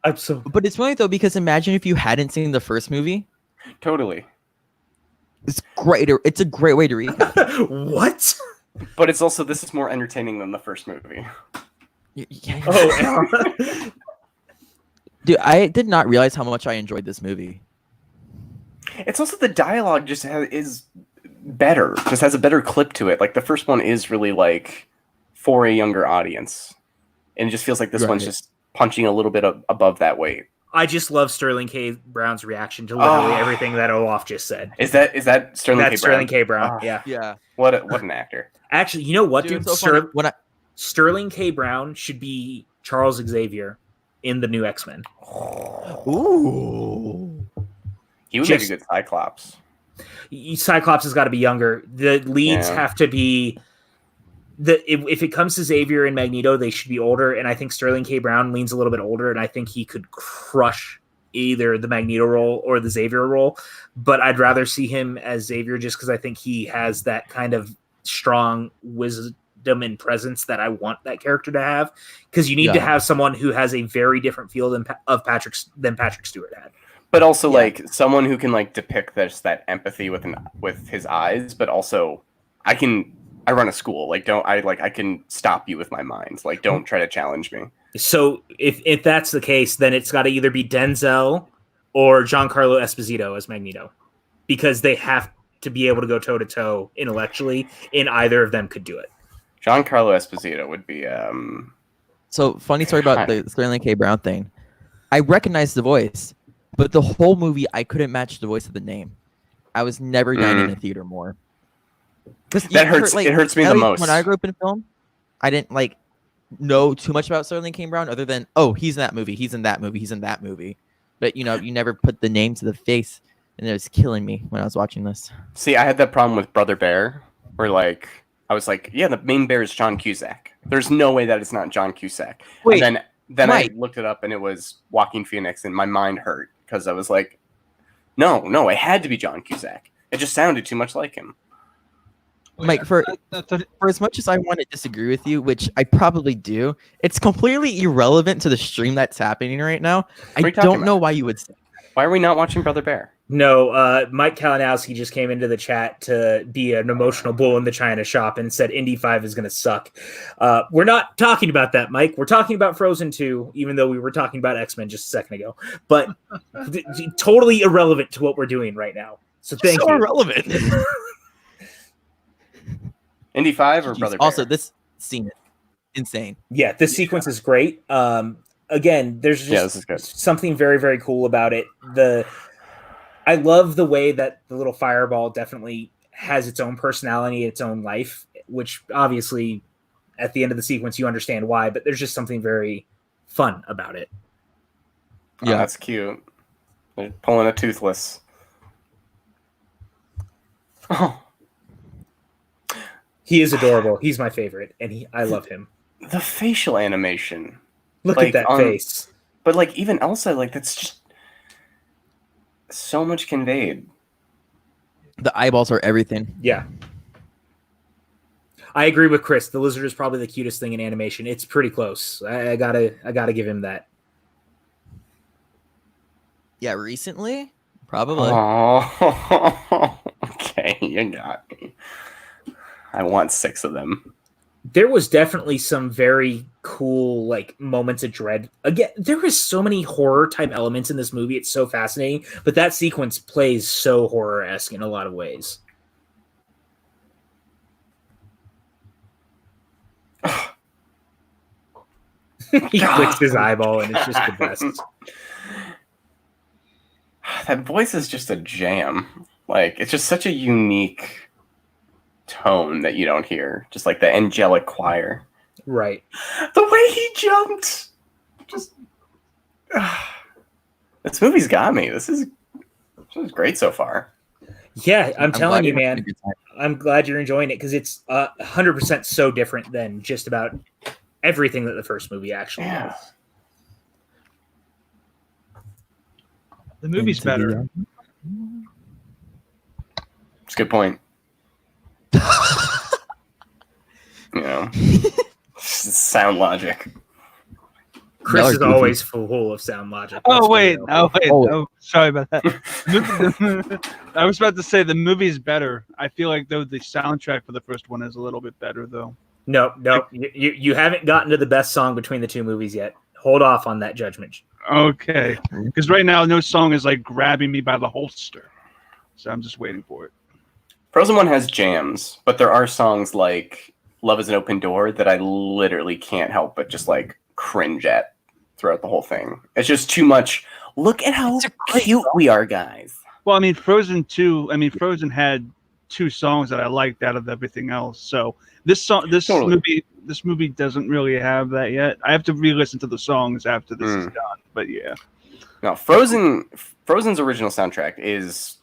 I'm so. But it's funny though because imagine if you hadn't seen the first movie. Totally. It's great. It's a great way to recap. What? But it's also this is more entertaining than the first movie. Yeah. Oh, dude, I did not realize how much I enjoyed this movie. It's also the dialogue just is better. Just has a better clip to it. Like the first one is really like for a younger audience, and it just feels like this one's just punching a little bit above that weight. I just love Sterling K. Brown's reaction to literally everything that Olaf just said. Is that Sterling K. Brown? That's Sterling K. Brown. Yeah. Yeah. What an actor. Actually, you know what, dude? So Sterling K. Brown should be Charles Xavier in the new X-Men. Ooh. He would make a good Cyclops. Cyclops has got to be younger. The leads have to be... If it comes to Xavier and Magneto, they should be older, and I think Sterling K. Brown leans a little bit older, and I think he could crush either the Magneto role or the Xavier role, but I'd rather see him as Xavier just because I think he has that kind of strong wisdom and presence that I want that character to have, because you need to have someone who has a very different feel than Patrick Stewart had. But also like someone who can like depict that empathy with his eyes, but also I run a school. I can stop you with my mind. Like, don't try to challenge me. So if that's the case, then it's got to either be Denzel or Giancarlo Esposito as Magneto, because they have to be able to go toe to toe intellectually, and either of them could do it. Giancarlo Esposito would be. So funny story about the Sterling K. Brown thing. I recognized the voice, but the whole movie I couldn't match the voice of the name. I was never dying in a theater more. That hurts. It hurts me the most. When I grew up in film, I didn't know too much about Sterling K. Brown other than he's in that movie, he's in that movie, he's in that movie. But you never put the name to the face, and it was killing me when I was watching this. See, I had that problem with Brother Bear, where I was like, yeah, the main bear is John Cusack. There's no way that it's not John Cusack. Wait, and then I looked it up, and it was Joaquin Phoenix, and my mind hurt because I was like, no, it had to be John Cusack. It just sounded too much like him. Mike, for as much as I want to disagree with you, which I probably do, it's completely irrelevant to the stream that's happening right now. I don't know why you would say. Why are we not watching Brother Bear? No, Mike Kalinowski just came into the chat to be an emotional bull in the China shop and said Indy 5 is going to suck. We're not talking about that, Mike. We're talking about Frozen 2, even though we were talking about X-Men just a second ago. But totally irrelevant to what we're doing right now. So thank you. So irrelevant. Indy 5 or Brother Bear? Also, this scene is insane. Yeah, this sequence is great. Again, there's just something very, very cool about it. I love the way that the little fireball definitely has its own personality, its own life, which obviously at the end of the sequence you understand why, but there's just something very fun about it. Yeah, that's cute. They're pulling a toothless. Oh. He is adorable. He's my favorite, and I love him. the facial animation. Look Like, at that face. But like even Elsa, like that's just so much conveyed. The eyeballs are everything. Yeah. I agree with Chris. The lizard is probably the cutest thing in animation. It's pretty close. I gotta give him that. Yeah, recently? Probably. Oh, okay, you got me. I want 6 of them. There was definitely some very cool like moments of dread. Again, there is so many horror type elements in this movie. It's so fascinating, but that sequence plays so horror-esque in a lot of ways. He clicks his eyeball and it's just the best. That voice is just a jam. Like, it's just such a unique tone that you don't hear. Just like the angelic choir. Right. The way he jumped. Just. This movie's got me. This is great so far. Yeah, I'm telling glad you, you're having man. a good time. I'm glad you're enjoying it because it's 100% so different than just about everything that the first movie actually Yeah. was. The movie's Into the- better. It's a good point. You know, sound logic. Chris Y'all are is goofy. always full of sound logic. Oh Let's be wait, real. no, sorry about that. I was about to say the movie's better. I feel like though the soundtrack for the first one is a little bit better though. No. You haven't gotten to the best song between the two movies yet. Hold off on that judgment. Okay, because right now no song is like grabbing me by the holster, so I'm just waiting for it. Frozen 1 has jams, but there are songs like Love is an Open Door that I literally can't help but just like cringe at throughout the whole thing. It's just too much. Look at how cute we are, guys. Well, I mean, Frozen 2. I mean, Frozen had 2 songs that I liked out of everything else. So this Totally. movie doesn't really have that yet. I have to re-listen to the songs after this is done. But yeah, No, Frozen's original soundtrack is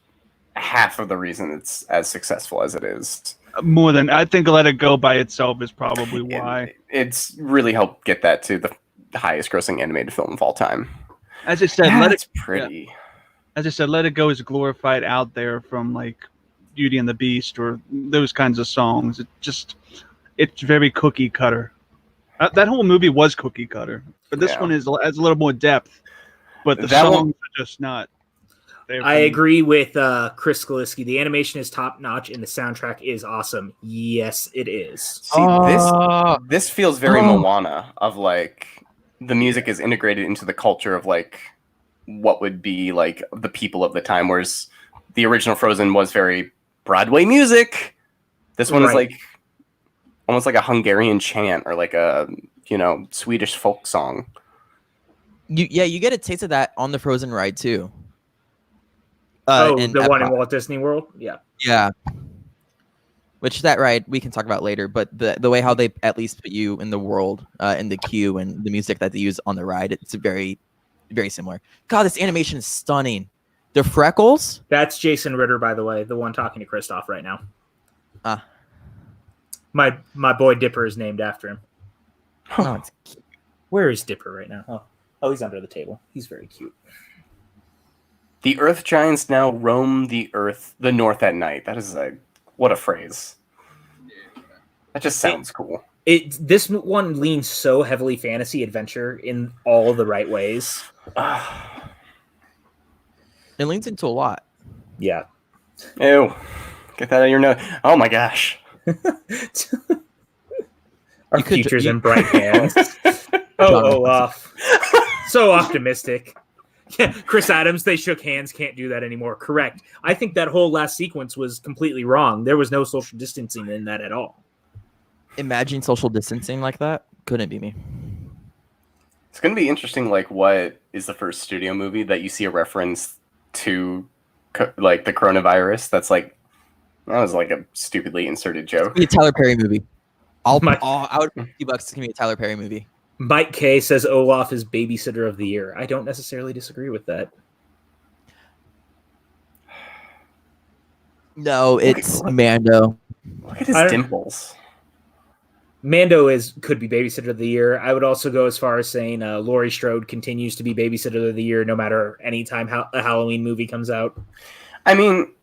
half of the reason it's as successful as it is. more than I think. Let It Go by itself is probably why. It's really helped get that to the highest grossing animated film of all time. As I said, It's pretty. As I said, Let It Go is glorified out there from like Beauty and the Beast or those kinds of songs. It's very cookie cutter. That whole movie was cookie cutter, but this one has a little more depth. But the songs are just not. I agree with Chris Skaliski. The animation is top notch and the soundtrack is awesome. Yes, it is. See, this feels very Moana of like the music is integrated into the culture of like what would be like the people of the time, whereas the original Frozen was very Broadway music. This one is like almost like a Hungarian chant or like a Swedish folk song. You get a taste of that on the Frozen ride too. The one in Walt Disney World? Yeah. Yeah. Which that ride we can talk about later, but the way how they at least put you in the world, in the queue and the music that they use on the ride, it's very, very similar. God, this animation is stunning. The freckles? That's Jason Ritter, by the way, the one talking to Christoph right now. My boy Dipper is named after him. Oh, it's cute. Where is Dipper right now? Oh, he's under the table. He's very cute. The Earth Giants now roam the north at night. That is what a phrase. That just sounds cool. This one leans so heavily fantasy adventure in all the right ways. It leans into a lot. Yeah. Ew. Get that out of your nose. Oh my gosh. Our future's in bright hands. Olaf. So optimistic. Yeah, Chris Adams, they shook hands, can't do that anymore. Correct. I think that whole last sequence was completely wrong. There was no social distancing in that at all. Imagine social distancing like that. Couldn't be me. It's going to be interesting, like, what is the first studio movie that you see a reference to, like, the coronavirus that's like, that was like a stupidly inserted joke. It's a Tyler Perry movie. I would pay $50 to give me a Tyler Perry movie. Mike K says Olaf is babysitter of the year. I don't necessarily disagree with that. No, it's Mando. Look at his dimples. Mando could be babysitter of the year. I would also go as far as saying Laurie Strode continues to be babysitter of the year no matter any time a Halloween movie comes out. I mean,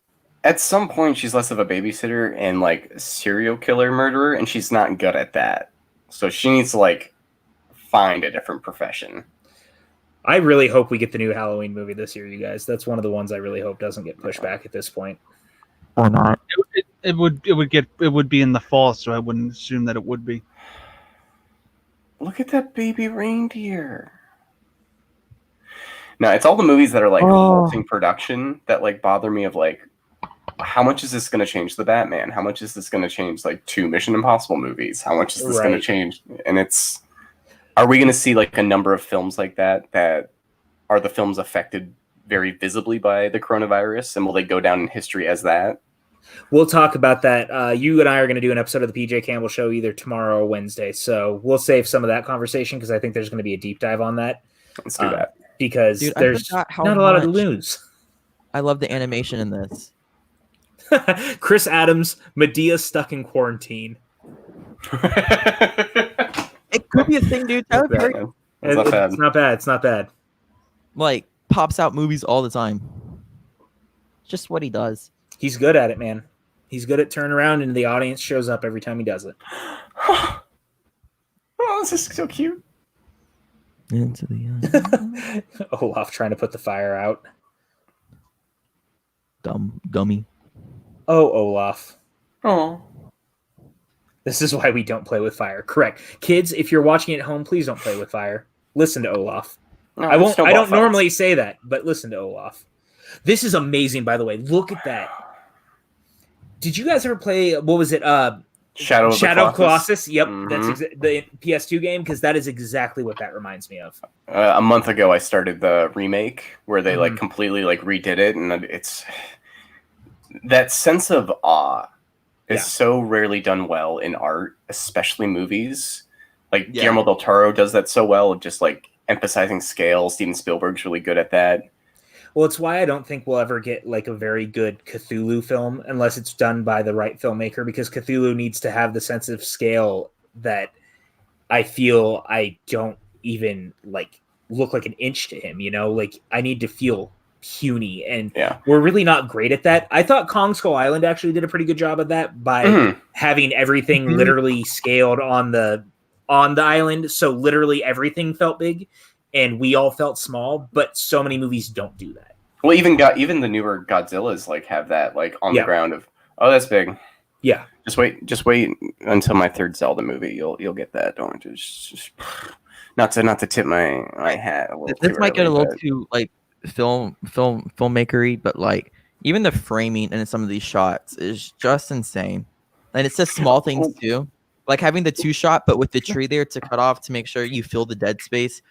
at some point she's less of a babysitter and like serial killer murderer, and she's not good at that. So she needs to like find a different profession. I really hope we get the new Halloween movie this year, you guys. That's one of the ones I really hope doesn't get pushed back at this point. Or not. It would be in the fall, so I wouldn't assume that it would be. Look at that baby reindeer. No, it's all the movies that are like halting production that like bother me of like, how much is this going to change the Batman? How much is this going to change like 2 Mission Impossible movies? How much is this going to change? And are we going to see like a number of films like that are the films affected very visibly by the coronavirus? And will they go down in history as that? We'll talk about that. You and I are going to do an episode of the PJ Campbell Show either tomorrow or Wednesday. So we'll save some of that conversation because I think there's going to be a deep dive on that. Let's do that. Because there's not a lot of lose. I love the animation in this. Chris Adams, Medea stuck in quarantine. It could be a thing, dude. Tyler Perry, It's not bad. It's not bad. like, pops out movies all the time. Just what he does. He's good at it, man. He's good at turning around and the audience shows up every time he does it. Oh, this is so cute. Into the Olaf trying to put the fire out. Dummy. Oh, Olaf. Oh. This is why we don't play with fire. Correct. Kids, if you're watching at home, please don't play with fire. Listen to Olaf. No, I don't normally say that, but listen to Olaf. This is amazing, by the way. Look at that. Did you guys ever play, what was it? Shadow of Colossus. Yep, Mm-hmm. That's the PS2 game, because that is exactly what that reminds me of. A month ago, I started the remake where they like completely like redid it, and it's that sense of awe is so rarely done well in art, especially movies. Like Guillermo del Toro does that so well, of just like emphasizing scale. Steven Spielberg's really good at that. Well, it's why I don't think we'll ever get like a very good Cthulhu film unless it's done by the right filmmaker, because Cthulhu needs to have the sense of scale that I feel I don't even like look like an inch to him, you know? Like I need to feel puny, and we're really not great at that. I thought Kong Skull Island actually did a pretty good job of that by having everything literally scaled on the island, so literally everything felt big. And we all felt small, but so many movies don't do that. Well, even the newer Godzillas like have that like on the ground of, oh, that's big. Yeah. Just wait until my third Zelda movie. You'll get that. Don't just not to tip my hat. This might get a little too like filmmakery, but like even the framing in some of these shots is just insane. And it's just small things too, like having the 2-shot, but with the tree there to cut off to make sure you fill the dead space.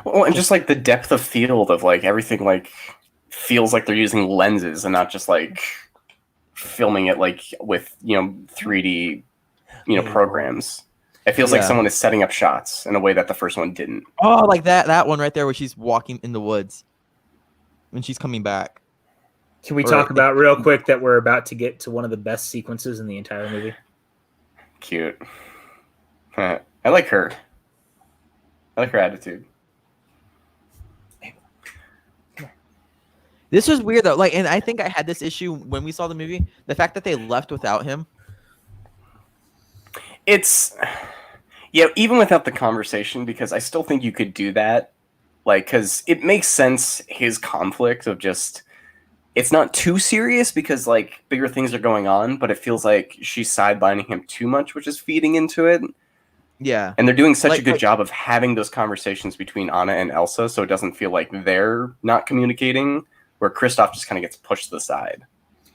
Well, and just like the depth of field of like everything like feels like they're using lenses and not just like filming it like with 3D programs. It feels like someone is setting up shots in a way that the first one didn't. Oh, like that one right there where she's walking in the woods when she's coming back. Can we talk about real quick that we're about to get to one of the best sequences in the entire movie? Cute. I like her. I like her attitude. This was weird though. Like, and I think I had this issue when we saw the movie. The fact that they left without him. It's even without the conversation, because I still think you could do that. Like, because it makes sense, his conflict of just, it's not too serious because like bigger things are going on, but it feels like she's sidelining him too much, which is feeding into it. Yeah. And they're doing such a good job of having those conversations between Anna and Elsa, so it doesn't feel like they're not communicating, where Kristoff just kind of gets pushed to the side.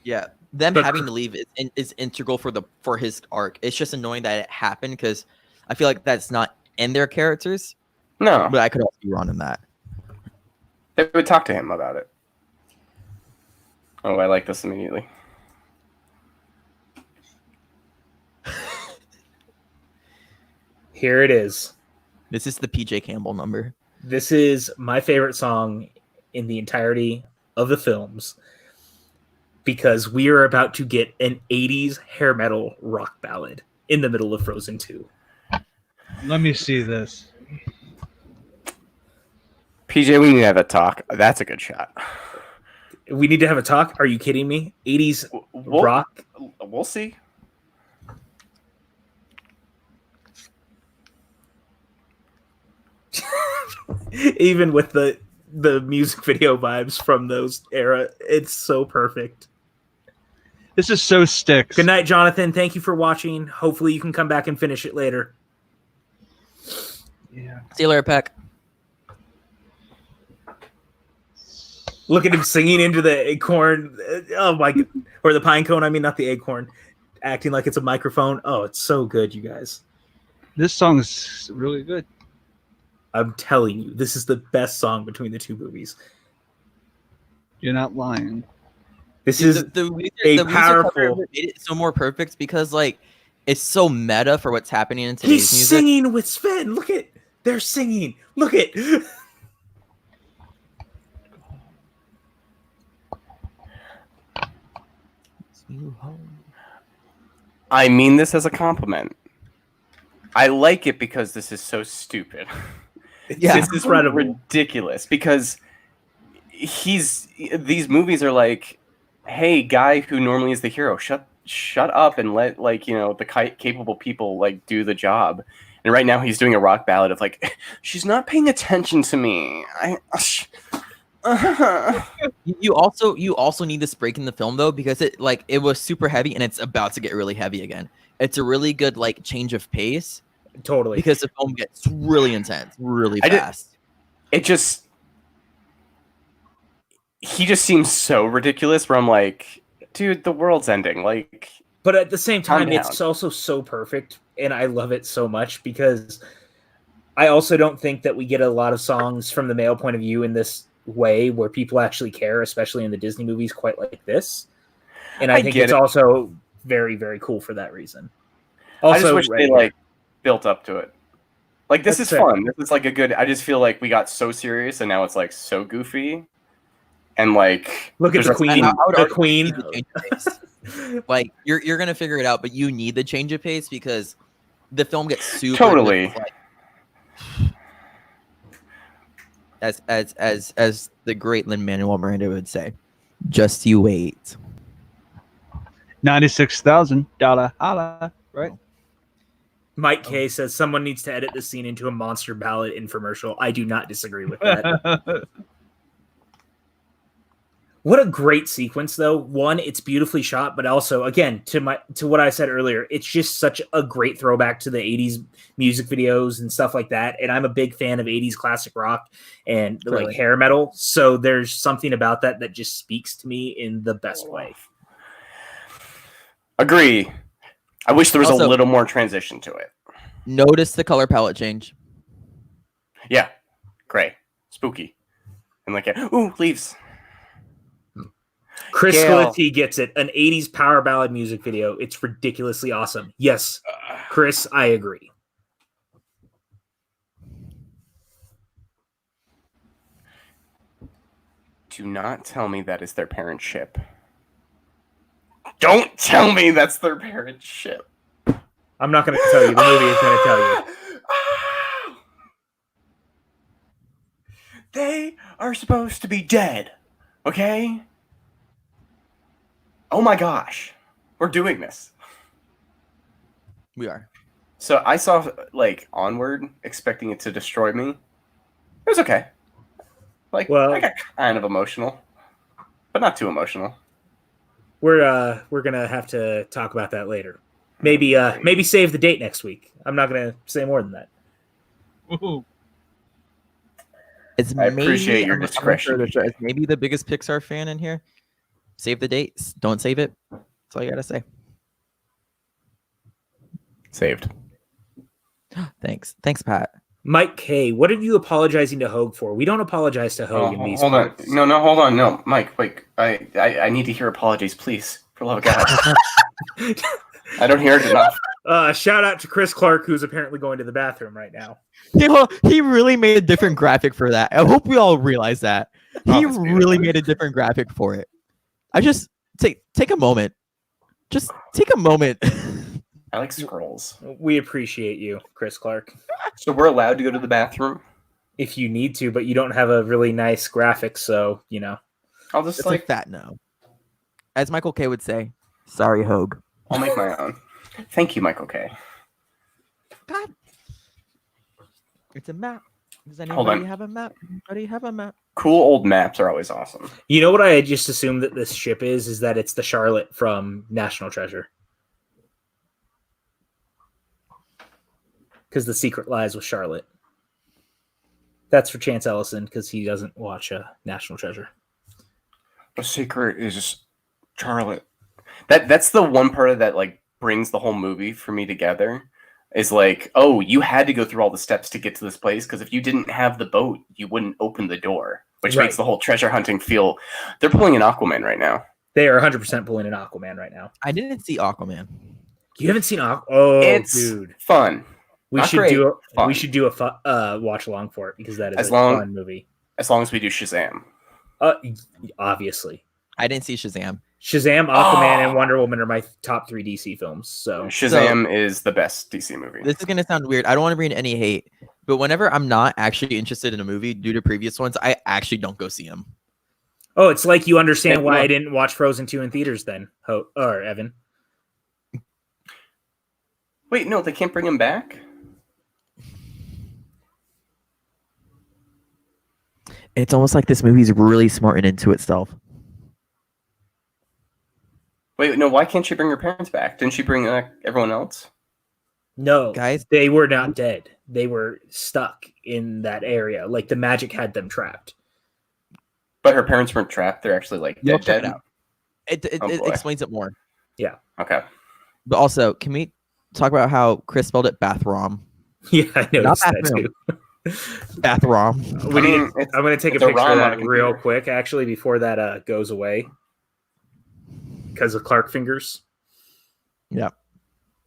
Yeah. Them having to leave is integral for his arc. It's just annoying that it happened because I feel like that's not in their characters. No. But I could also be wrong in that. They would talk to him about it. Oh, I like this immediately. Here it is. This is the PJ Campbell number. This is my favorite song in the entirety of the films, because we are about to get an 80s hair metal rock ballad. in the middle of Frozen 2. Let me see this. PJ, we need to have a talk. That's a good shot. We need to have a talk? Are you kidding me? 80s rock? We'll see. Even with the music video vibes from those era, it's so perfect. This is so sticks. Good night, Jonathan. Thank you for watching. Hopefully you can come back and finish it later. Yeah. See you later, Peck. Look at him singing into the acorn. Oh my god. Or the pine cone, I mean, not the acorn. Acting like it's a microphone. Oh, it's so good, you guys. This song is really good. I'm telling you, this is the best song between the two movies. You're not lying. This is the powerful. Made it so more perfect because like it's so meta for what's happening in He's today's music. singing with Sven. Look at they're singing. Look at. I mean this as a compliment. I like it because this is so stupid. Yeah. This is ridiculous because these movies are like, hey, guy who normally is the hero, shut up and let the capable people like do the job. And right now he's doing a rock ballad of like, she's not paying attention to me. You also need this break in the film though because it was super heavy and it's about to get really heavy again. It's a really good like change of pace. Totally. Because the film gets really intense, really fast. He just seems so ridiculous where I'm like, dude, the world's ending. Like, but at the same time, calm it's down. also so perfect, and I love it so much because I also don't think that we get a lot of songs from the male point of view in this way where people actually care, especially in the Disney movies, quite like this. And I think it's also very, very cool for that reason. Also, I just wish they like built up to it. Like this is fun. This is like a good. I just feel like we got so serious and now it's like so goofy. And like, look at the queen. The queen. Like you're gonna figure it out, but you need the change of pace because the film gets super totally. As the great Lin-Manuel Miranda would say, just you wait. $96,000 holla, right? Mike K says someone needs to edit this scene into a Monster Ballad infomercial. I do not disagree with that. What a great sequence, though. One, it's beautifully shot, but also, again, to what I said earlier, it's just such a great throwback to the 80s music videos and stuff like that. And I'm a big fan of 80s classic rock and like hair metal. So there's something about that just speaks to me in the best way. Agree. I wish there was also a little more transition to it. Notice the color palette change. Yeah. Gray. Spooky. And like, ooh, leaves. Chris Scalati gets it. An 80s power ballad music video. It's ridiculously awesome. Yes, Chris, I agree. Do not tell me that is their parent ship. Don't tell me that's their parent ship. I'm not going to tell you. The movie is going to tell you. They are supposed to be dead. Okay? Oh my gosh. We're doing this. We are. So I saw, like, Onward, expecting it to destroy me. It was okay. Like, I got kind of emotional. But not too emotional. We're gonna have to talk about that later. Maybe save the date next week. I'm not gonna say more than that. Woohoo. I appreciate your discretion. It's maybe the biggest Pixar fan in here. Save the dates. Don't save it. That's all you gotta say. Saved. Thanks, Pat. Mike K, what are you apologizing to Hogue for? We don't apologize to Hogue in these parts. No, hold on. No, Mike, wait. I need to hear apologies, please. For love of God. I don't hear it enough. Shout out to Chris Clark, who's apparently going to the bathroom right now. He really made a different graphic for that. I hope we all realize that. He really made a different graphic for it. I just take a moment. Just take a moment. I like scrolls. We appreciate you, Chris Clark. So we're allowed to go to the bathroom? If you need to, but you don't have a really nice graphic, so, you know. I'll just It's a fat no. As Michael K would say, sorry, Hogue. I'll make my own. Thank you, Michael K. God. It's a map. Does Hold anybody on. have a map? Anybody have a map? Cool old maps are always awesome. You know what I just assumed that this ship is that it's the Charlotte from National Treasure. Because the secret lies with Charlotte. That's for Chance Ellison, because he doesn't watch National Treasure. The secret is Charlotte. That's the one part of that like brings the whole movie for me together. Is like, oh, you had to go through all the steps to get to this place, because if you didn't have the boat, you wouldn't open the door, which makes the whole treasure hunting feel... They're pulling an Aquaman right now. They are 100% pulling an Aquaman right now. I didn't see Aquaman. You haven't seen Aquaman? Oh, it's dude. Fun. We Not should great, do fun. We should do a watch along for it, because that is fun movie. As long as we do Shazam. Obviously. I didn't see Shazam. Shazam, Aquaman, and Wonder Woman are my top 3 DC films. So Shazam is the best DC movie. This is going to sound weird. I don't want to bring any hate, but whenever I'm not actually interested in a movie due to previous ones, I actually don't go see them. Oh, it's like you understand why I didn't watch Frozen 2 in theaters then, or Evan. Wait, no, they can't bring him back? It's almost like this movie's really smart and into itself. Wait, no, why can't she bring her parents back? Didn't she bring everyone else? No, guys, they were not dead. They were stuck in that area. Like the magic had them trapped. But her parents weren't trapped. They're actually like dead. Check it out. It explains it more. Yeah. Okay. But also, can we talk about how Chris spelled it Bathrom? Yeah, I noticed that too. Bathrom. I'm going to take a picture of that real quick, actually, before that goes away. Because of Clark Fingers. Yeah.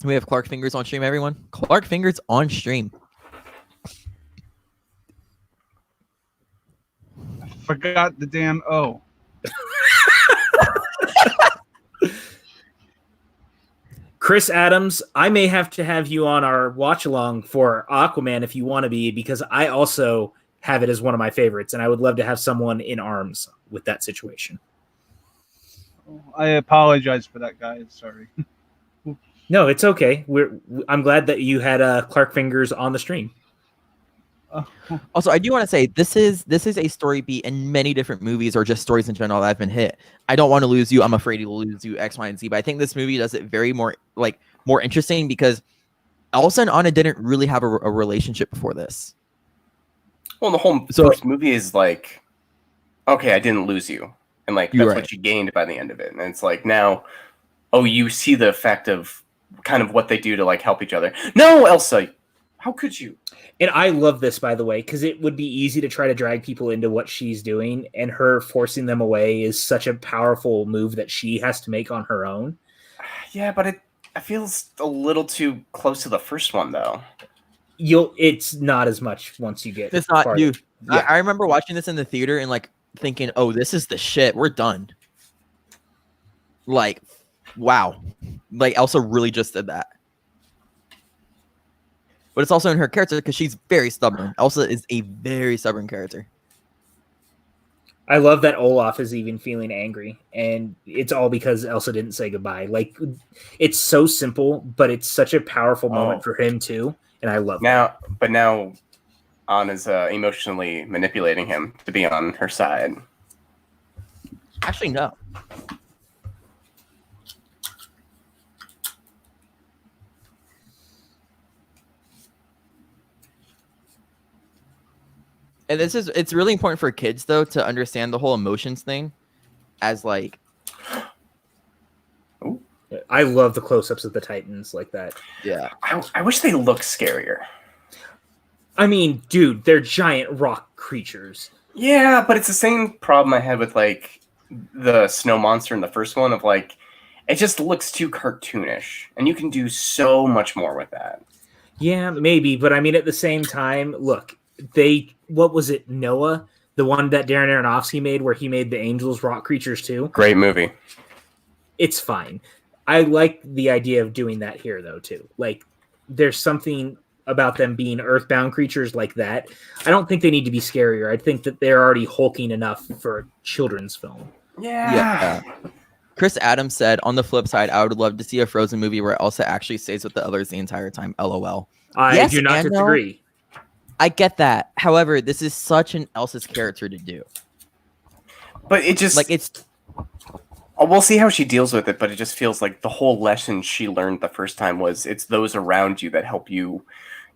We have Clark Fingers on stream, everyone. Clark Fingers on stream. I forgot the damn O. Chris Adams, I may have to have you on our watch along for Aquaman if you want to be, because I also have it as one of my favorites, and I would love to have someone in arms with that situation. I apologize for that, guys. Sorry. No, it's okay. I'm glad that you had Clark Fingers on the stream. Also, I do want to say this is a story beat in many different movies or just stories in general that have been hit. I don't want to lose you. I'm afraid to lose you. X, Y, and Z. But I think this movie does it very more interesting because Elsa and Anna didn't really have a relationship before this. Well, the whole first movie is like, okay, I didn't lose you. And like that's what you gained by the end of it. And it's like now, oh, you see the effect of kind of what they do to like help each other. No, Elsa, how could you? And I love this, by the way, because it would be easy to try to drag people into what she's doing, and her forcing them away is such a powerful move that she has to make on her own. Yeah, but it feels a little too close to the first one, though. It's not as much once you get. It's not, dude. Yeah. I remember watching this in the theater and like thinking, "Oh, this is the shit. We're done." Like, wow, like Elsa really just did that. But it's also in her character because she's very stubborn. Elsa is a very stubborn character. I love that Olaf is even feeling angry, and it's all because Elsa didn't say goodbye. Like, it's so simple, but it's such a powerful moment for him too, and I love that. But now Anna's emotionally manipulating him to be on her side. Actually, no. And it's really important for kids though to understand the whole emotions thing as like Ooh. I love the close-ups of the Titans like that. Yeah. I wish they looked scarier. I mean, dude, they're giant rock creatures. Yeah, but it's the same problem I had with like the snow monster in the first one of like it just looks too cartoonish, and you can do so much more with that. Yeah, maybe, but I mean at the same time, look, what was it, Noah? The one that Darren Aronofsky made where he made the angels rock creatures too? Great movie. It's fine. I like the idea of doing that here, though, too. Like, there's something about them being earthbound creatures like that. I don't think they need to be scarier. I think that they're already hulking enough for a children's film. Yeah. Chris Adams said, on the flip side, I would love to see a Frozen movie where Elsa actually stays with the others the entire time. LOL. I Yes do not and no. disagree. I get that. However, this is such an Elsa's character to do. But it just Like, it's we'll see how she deals with it, but it just feels like the whole lesson she learned the first time was it's those around you that help you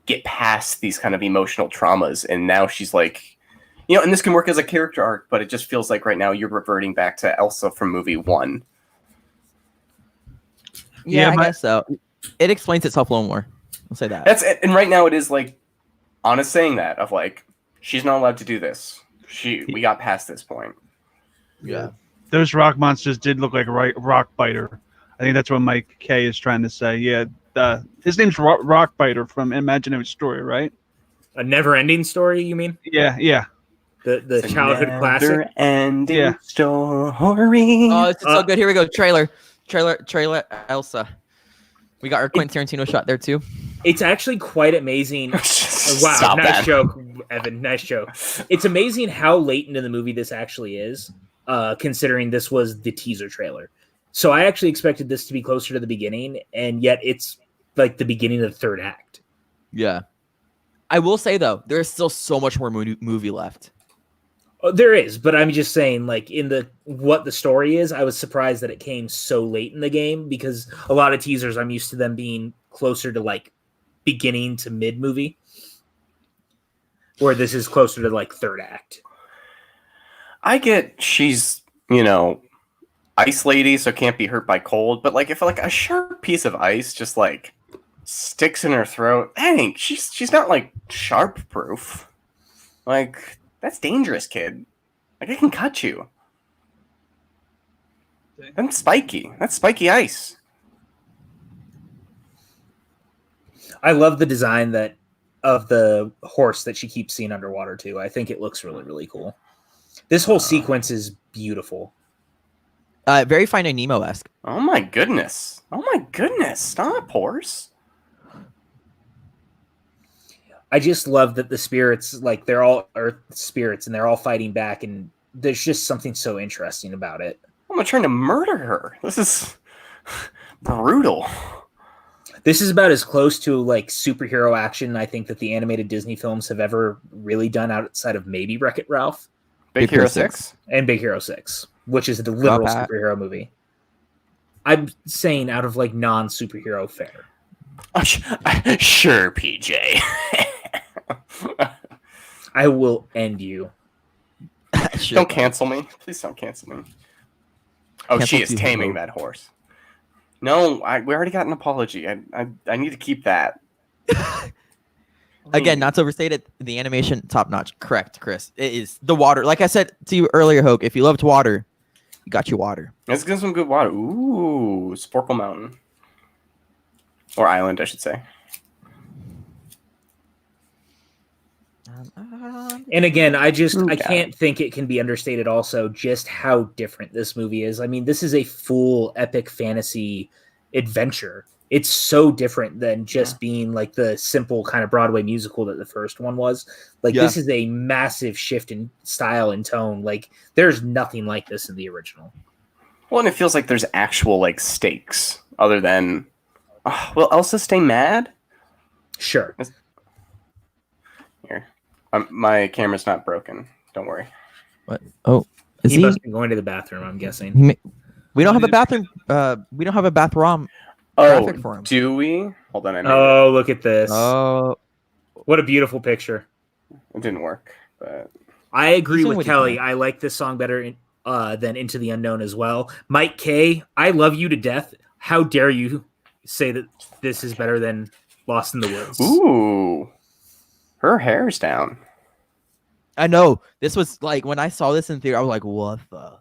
get past these kind of emotional traumas. And now she's like, and this can work as a character arc, but it just feels like right now you're reverting back to Elsa from movie 1. yeah, I guess so. It explains itself a little more. I'll say that. That's it. And right now it is like Anna's saying that of like, she's not allowed to do this. We got past this point. Yeah. Those rock monsters did look like a rock biter. I think that's what Mike K is trying to say. Yeah, his name's Rock Biter from Imaginary Story, right? A never-ending story, you mean? Yeah. The childhood classic. Never-ending story. Oh, this is so good. Here we go. Trailer Elsa. We got our Quentin Tarantino shot there too. It's actually quite amazing. Wow, Stop nice that. joke, Evan. Nice joke. It's amazing how late into the movie this actually is, considering this was the teaser trailer. So I actually expected this to be closer to the beginning, and yet it's like the beginning of the third act. Yeah. I will say though, there's still so much more movie left. There is, but I'm just saying, like, in what the story is, I was surprised that it came so late in the game, because a lot of teasers, I'm used to them being closer to like beginning to mid movie, where this is closer to like third act. I get she's, ice lady, so can't be hurt by cold, but like if like a sharp piece of ice just like sticks in her throat, dang, she's not like sharp proof. Like, that's dangerous, kid. Like, it can cut you. That's spiky. That's spiky ice. I love the design of the horse that she keeps seeing underwater too. I think it looks really, really cool. This whole sequence is beautiful. Very Finding Nemo-esque. Oh my goodness. Stop, horse. I just love that the spirits, like, they're all earth spirits and they're all fighting back, and there's just something so interesting about it. I'm trying to murder her. This is brutal. This is about as close to like superhero action I think that the animated Disney films have ever really done, outside of maybe Wreck-It Ralph. Big Hero 6? And Big Hero 6, which is the literal superhero movie. I'm saying out of like non-superhero fare. Oh, sure, PJ. I will end you. Don't cancel me. Please don't cancel me. Oh, Cancel she is taming that horse. No, we already got an apology. I need to keep that. Again, not to overstate it, the animation, top notch. Correct, Chris. It is the water. Like I said to you earlier, Hogue, if you loved water, you got your water. Let's get some good water. Ooh, Sporkle Mountain. Or island, I should say. And again, I can't think it can be understated also just how different this movie is. I mean, this is a full epic fantasy adventure. It's so different than just being like the simple kind of Broadway musical that the first one was. Like, this is a massive shift in style and tone. Like, there's nothing like this in the original. Well, and it feels like there's actual like stakes other than, will Elsa stay mad? Sure. Here. My camera's not broken. Don't worry. What? Oh, is He must be going to the bathroom, I'm guessing. We don't have a bathroom. We don't have a bathroom. Oh, for him. do we? Hold on. Oh, look at this. Oh, what a beautiful picture. It didn't work, but I agree with what you Kelly. can. I like this song better than Into the Unknown as well. Mike K, I love you to death. How dare you say that this is better than Lost in the Woods? ooh, her hair's down. I know. This was like when I saw this in theater, I was like, "What the?"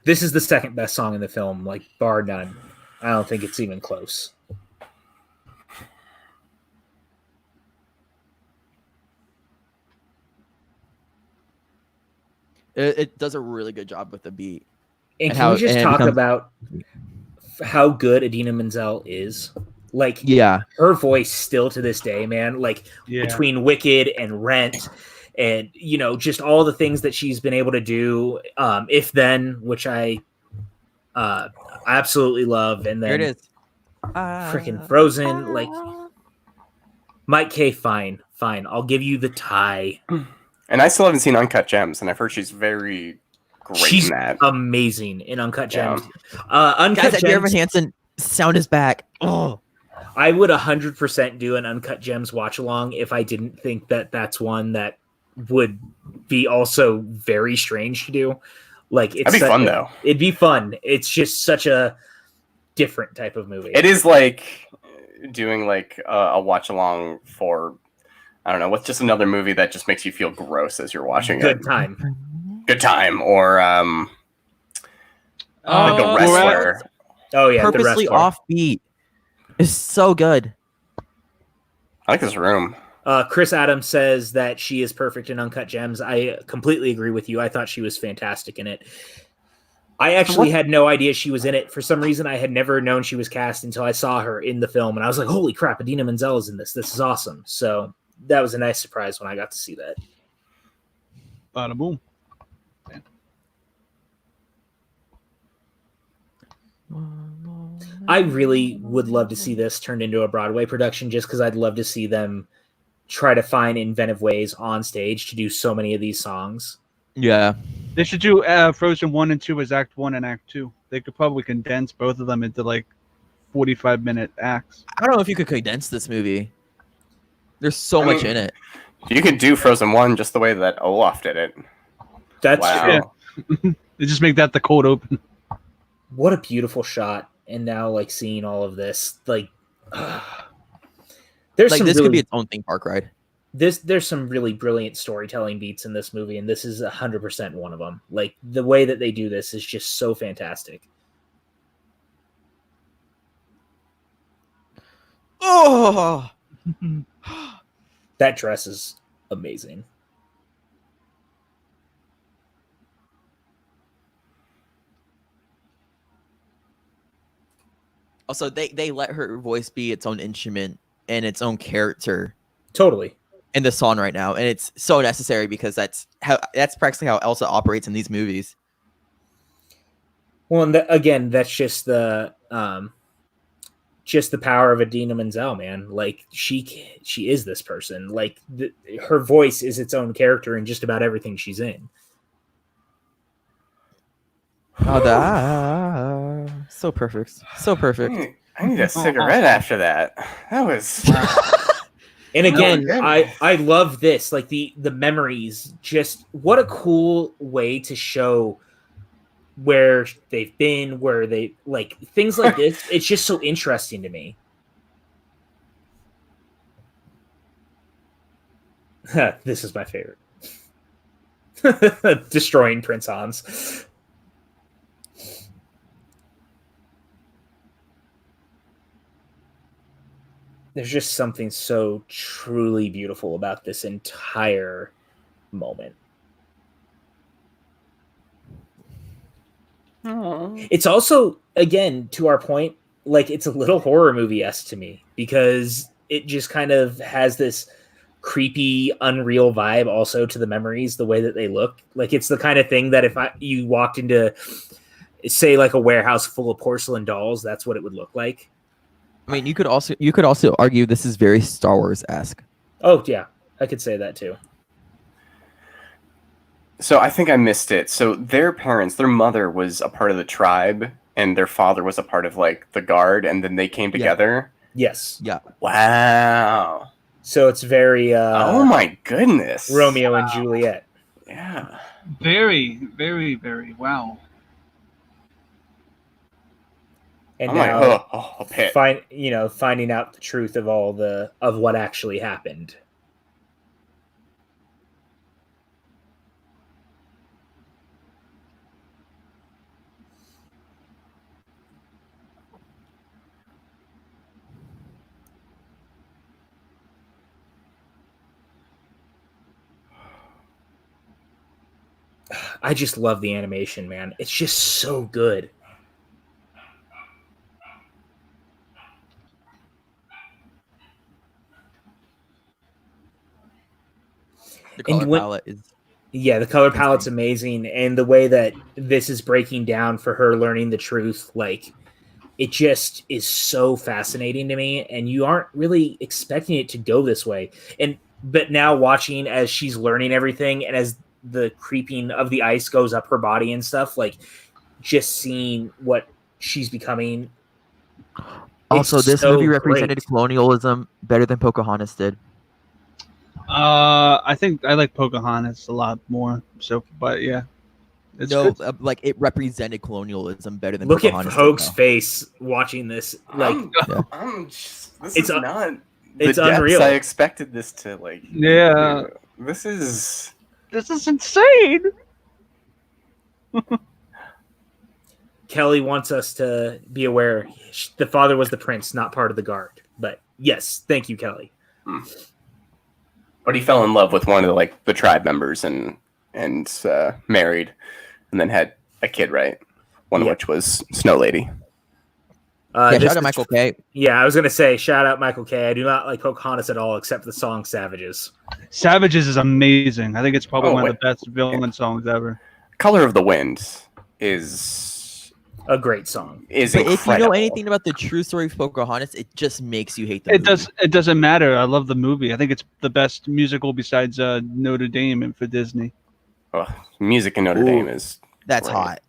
This is the second best song in the film, like, bar none. I don't think it's even close. It does a really good job with the beat. And And can how- we just and it talk becomes- about how good Idina Menzel is? Like, Yeah, her voice still to this day, man. Like, Yeah. between Wicked and Rent, and just all the things that she's been able to do. If Then, which I absolutely love, and there then it is. freaking Frozen. Like, Mike K, fine. I'll give you the tie. And I still haven't seen Uncut Gems, and I've heard she's very great She's in that. amazing in Uncut Yeah. Gems. Uncut Guys, that Dear Evan Gems, Hansen sound is back. Oh, I would 100% do an Uncut Gems watch along if I didn't think that that's one that would be also very strange to do. Like, it's That'd be fun, though. It'd be fun. It's just such a different type of movie. It is like doing like a watch along for, I don't know, what's just another movie that just makes you feel gross as you're watching Good it. time. Good Time, or like The Borat. Wrestler. Oh yeah, purposely The Wrestler. offbeat. It's so good. I like this room. Chris Adams says that she is perfect in Uncut Gems. I completely agree with you. I thought she was fantastic in it. I actually had no idea she was in it. For some reason, I had never known she was cast until I saw her in the film, and I was like, holy crap, Idina Menzel is in this. This is awesome. So that was a nice surprise when I got to see that. Bada boom. I really would love to see this turned into a Broadway production, just because I'd love to see them try to find inventive ways on stage to do so many of these songs. Yeah. They should do Frozen 1 and 2 as Act 1 and Act 2. They could probably condense both of them into like 45-minute acts. I don't know if you could condense this movie. There's so much in it. You could do Frozen 1 just the way that Olaf did it. That's Wow. true. They just make that the cold open. What a beautiful shot. And now, like, seeing all of this, like, there's Like, some this really, could be its own theme park ride. there's some really brilliant storytelling beats in this movie, and this is 100% one of them. Like, the way that they do this is just so fantastic. Oh, That dress is amazing. also they let her voice be its own instrument and its own character Totally. in the song right now, and it's so necessary because that's practically how Elsa operates in these movies. Well, and again, that's just the power of Idina Menzel, man. Like, she is this person. Like, her voice is its own character in just about everything she's in. Oh, so perfect, so perfect. I need a cigarette after that. That was. And again, Oh, I love this. Like, the memories, just what a cool way to show where they've been, where they, like, things like this. It's just so interesting to me. This is my favorite. Destroying Prince Hans. There's just something so truly beautiful about this entire moment. Aww. It's also, again, to our point, like, it's a little horror movie-esque to me, because it just kind of has this creepy, unreal vibe also to the memories, the way that they look. Like, it's the kind of thing that if you walked into, say, like, a warehouse full of porcelain dolls, that's what it would look like. I mean, you could also argue this is very Star Wars-esque. Oh, yeah. I could say that, too. So I think I missed it. So their parents, their mother was a part of the tribe, and their father was a part of like the guard, and then they came together. Yes. Yeah. Wow. So it's very Oh my goodness. Romeo and Juliet. Yeah. Very, very, very wow. And I'm like, now a pit. finding out the truth of of what actually happened. I just love the animation, man. It's just so good. The color palette is the color palette's amazing, and the way that this is breaking down for her learning the truth, like it just is so fascinating to me, and you aren't really expecting it to go this way. But now watching as she's learning everything, and as the creeping of the ice goes up her body and stuff, like just seeing what she's becoming. Also, this movie represented colonialism better than Pocahontas did. I think I like Pocahontas a lot more. So, but yeah, like it represented colonialism better than Look Pocahontas. Look at Hogue's face watching this. Like, this is not the it's depths unreal. I expected this to like. Yeah, this is insane. Kelly wants us to be aware the father was the prince, not part of the guard. But yes, thank you, Kelly. But he fell in love with one of the tribe members and married, and then had a kid, right? One of which was Snow Lady. Shout out Michael K. Yeah, I was gonna say shout out Michael K. I do not like Pocahontas at all, except for the song "Savages." Savages is amazing. I think it's probably one of the best villain songs ever. "Color of the Wind" is a great song. But if you know anything about the true story of Pocahontas, it just makes you hate the movie. It doesn't matter. I love the movie. I think it's the best musical besides Notre Dame and for Disney. Music in Notre Dame is great. Hot.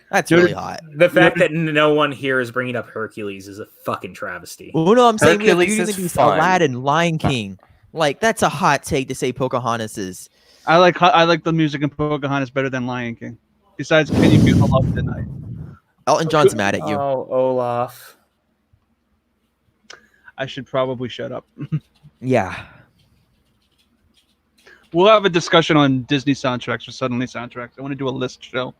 That's really hot. The fact that no one here is bringing up Hercules is a fucking travesty. Well, no, I'm saying Hercules is Aladdin, Lion King. Like that's a hot take to say Pocahontas is. I like the music in Pocahontas better than Lion King. Besides, Can You Feel the Love Tonight? Elton John's mad at you. Oh, Olaf. I should probably shut up. Yeah. We'll have a discussion on Disney soundtracks or Suddenly soundtracks. I want to do a list show.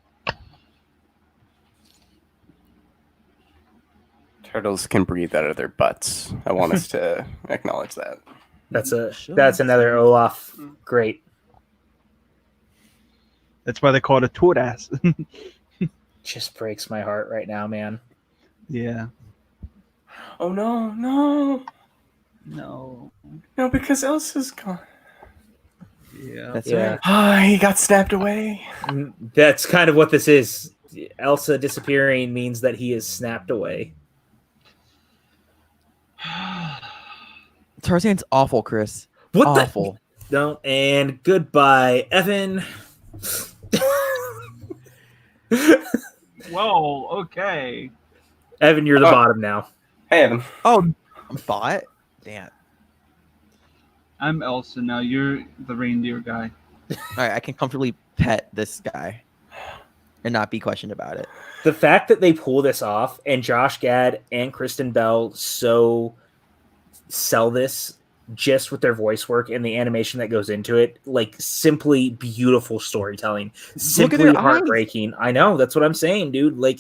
Turtles can breathe out of their butts. I want us to acknowledge that. That's another Olaf. Great. That's why they call it a toad ass. Just breaks my heart right now, man. Yeah. Oh no, because Elsa's gone. Yeah. That's right. He got snapped away. That's kind of what this is. Elsa disappearing means that he is snapped away. Tarzan's awful, Chris. What awful. No, and goodbye, Evan. Whoa, okay. Evan, you're the bottom now. Hey, Evan. Oh, bot? Damn. I'm Elsa now. You're the reindeer guy. All right, I can comfortably pet this guy and not be questioned about it. The fact that they pull this off and Josh Gad and Kristen Bell so sell this just with their voice work and the animation that goes into it, like simply beautiful storytelling, simply heartbreaking. I know, that's what I'm saying, dude. Like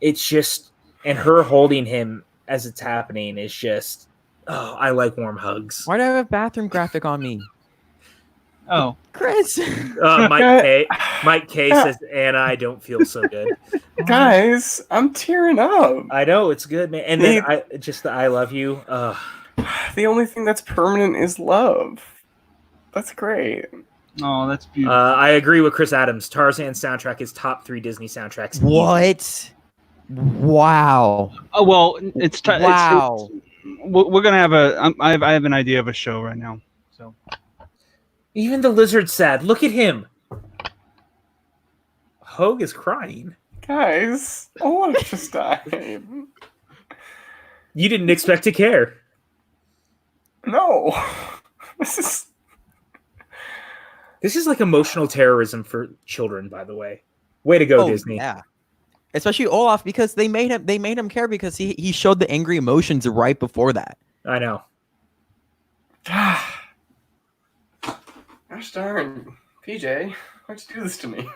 it's just, and her holding him as it's happening is just, oh, I like warm hugs. Why do I have a bathroom graphic on me? Oh, Chris. Mike K says, Anna, I don't feel so good. Guys, I'm tearing up. I know, it's good, man. And then I love you. The only thing that's permanent is love. That's great. Oh, that's beautiful. I agree with Chris Adams. Tarzan's soundtrack is top 3 Disney soundtracks. What? Wow. Oh well, it's wow. We're gonna have I have an idea of a show right now. So even the lizard's sad. Look at him. Hogue is crying. Guys, I want to just die. You didn't expect to care. No. This is like emotional terrorism for children, by the way. Way to go, Disney. Yeah. Especially Olaf, because they made him care because he showed the angry emotions right before that. I know. Gosh darn, PJ, why'd you do this to me?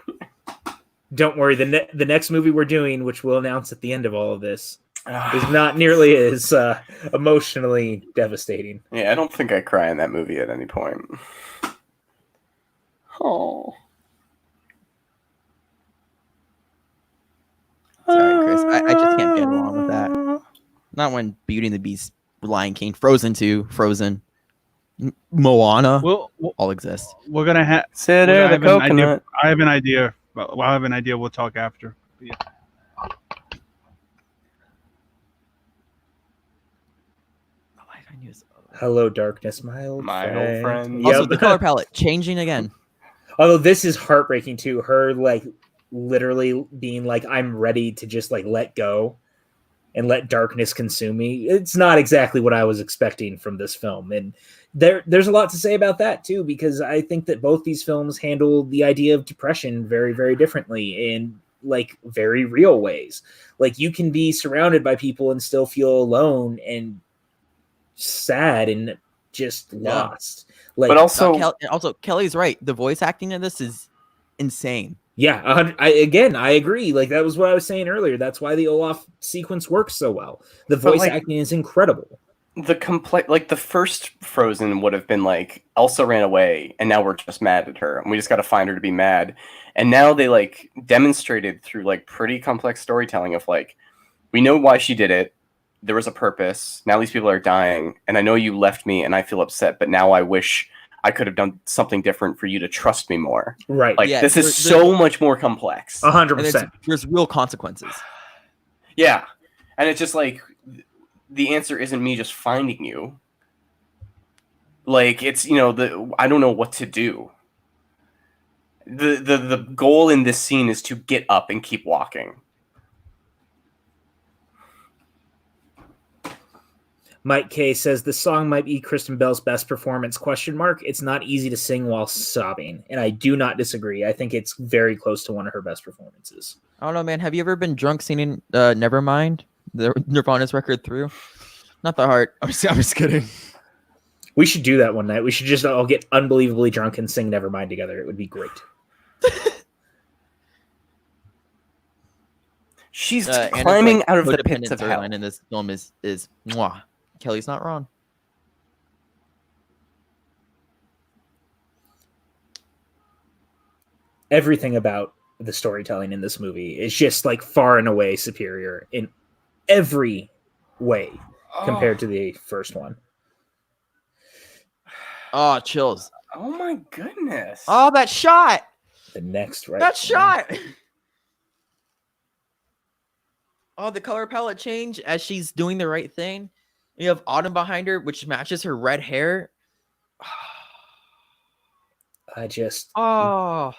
Don't worry, the next movie we're doing, which we'll announce at the end of all of this, is not nearly as emotionally devastating. Yeah, I don't think I cry in that movie at any point. Oh. Sorry, Chris. I just can't get along with that. Not when Beauty and the Beast, Lion King, Frozen 2, Frozen, Moana, all exist. We're gonna have Consider the coconut. I have an idea. Well, I have an idea. We'll talk after. But yeah. Hello, darkness, my old friend. Yep. Also, the color palette changing again. Although this is heartbreaking too. Her like literally being like, I'm ready to just like let go and let darkness consume me. It's not exactly what I was expecting from this film. And there's a lot to say about that too, because I think that both these films handle the idea of depression very, very differently in like very real ways. Like you can be surrounded by people and still feel alone and sad and just lost. Like, but also Kelly's right. The voice acting in this is insane. Yeah, I agree. Like that was what I was saying earlier. That's why the Olaf sequence works so well. The voice acting is incredible. The first Frozen would have been like Elsa ran away, and now we're just mad at her, and we just got to find her to be mad. And now they like demonstrated through like pretty complex storytelling of like, we know why she did it. There was a purpose. Now these people are dying, and I know you left me, and I feel upset. But now I wish I could have done something different for you to trust me more. Right. Like this is so much more complex. 100%. There's real consequences. Yeah, and it's just like the answer isn't me just finding you. Like it's I don't know what to do. The goal in this scene is to get up and keep walking. Mike K says the song might be Kristen Bell's best performance, ? It's not easy to sing while sobbing. And I do not disagree. I think it's very close to one of her best performances. I don't know, man. Have you ever been drunk singing Nevermind, the Nirvana's record through? Not that hard. I'm just kidding. We should do that one night. We should just all get unbelievably drunk and sing Nevermind together. It would be great. She's climbing out of the pits of hell. In this film is mwah. Kelly's not wrong. Everything about the storytelling in this movie is just like far and away superior in every way compared to the first one. Oh, chills. Oh my goodness. Oh, that shot. The next right. That shot. Oh, the color palette change as she's doing the right thing. You have autumn behind her, which matches her red hair. I just Sorry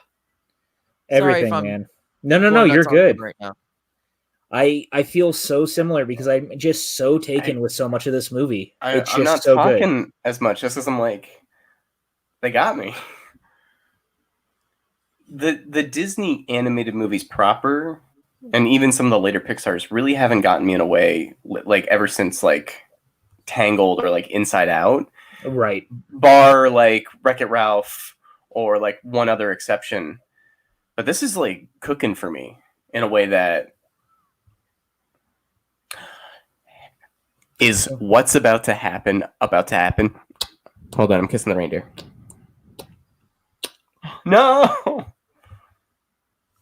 everything, if man. No, you're good. Right now. I feel so similar because I'm just so taken with so much of this movie. It's I'm just not so talking good. as much just because I'm like, they got me. The Disney animated movies proper, and even some of the later Pixar's really haven't gotten me in a way like ever since like Tangled or like Inside Out. Right. Bar like Wreck-It Ralph or like one other exception. But this is like cooking for me in a way that is what's about to happen. Hold on, I'm kissing the reindeer. No! All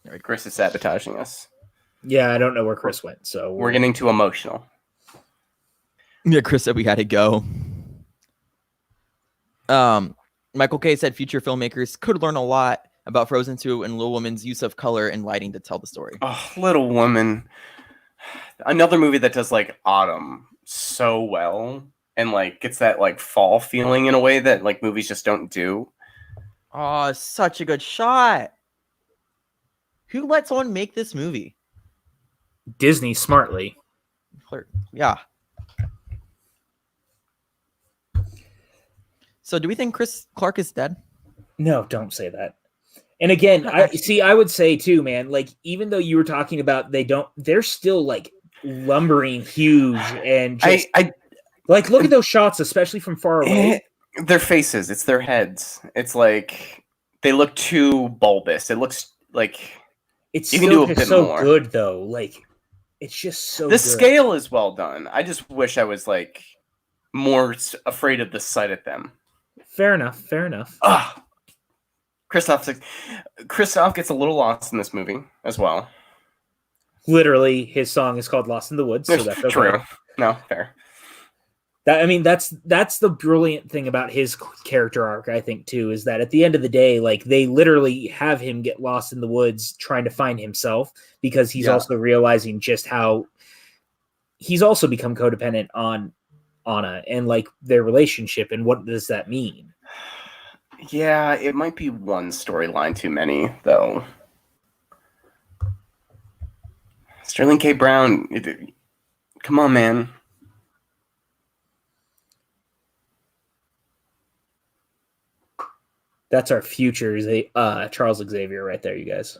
right, Chris is sabotaging us. Yeah, I don't know where Chris went, so we're getting too emotional. Yeah, Chris said we had to go. Michael K said future filmmakers could learn a lot about Frozen 2 and Little Woman's use of color and lighting to tell the story. Oh, Little Woman. Another movie that does like autumn so well and like gets that like fall feeling in a way that like movies just don't do. Oh, such a good shot. Who let someone make this movie? Disney smartly. Yeah. So do we think Chris Clark is dead? No, don't say that. And again, I would say too, man, like even though you were talking about they're still like lumbering huge and just like look at those shots, especially from far away. Their faces, it's their heads. It's like they look too bulbous. It looks like it's you can do a bit so more. Good though. Like it's just so the good. Scale is well done. I just wish I was like more afraid of the sight at them. Fair enough. Kristoff gets a little lost in this movie as well. literally his song is called Lost in the Woods, so that's okay. True. No, fair. That's the brilliant thing about his character arc, I think, too, is that at the end of the day, like, they literally have him get lost in the woods trying to find himself, because he's also realizing just how he's also become codependent on Anna and like their relationship, and what does that mean? Yeah, it might be one storyline too many, though. Sterling K. Brown, come on, man. That's our future Charles Xavier right there, you guys.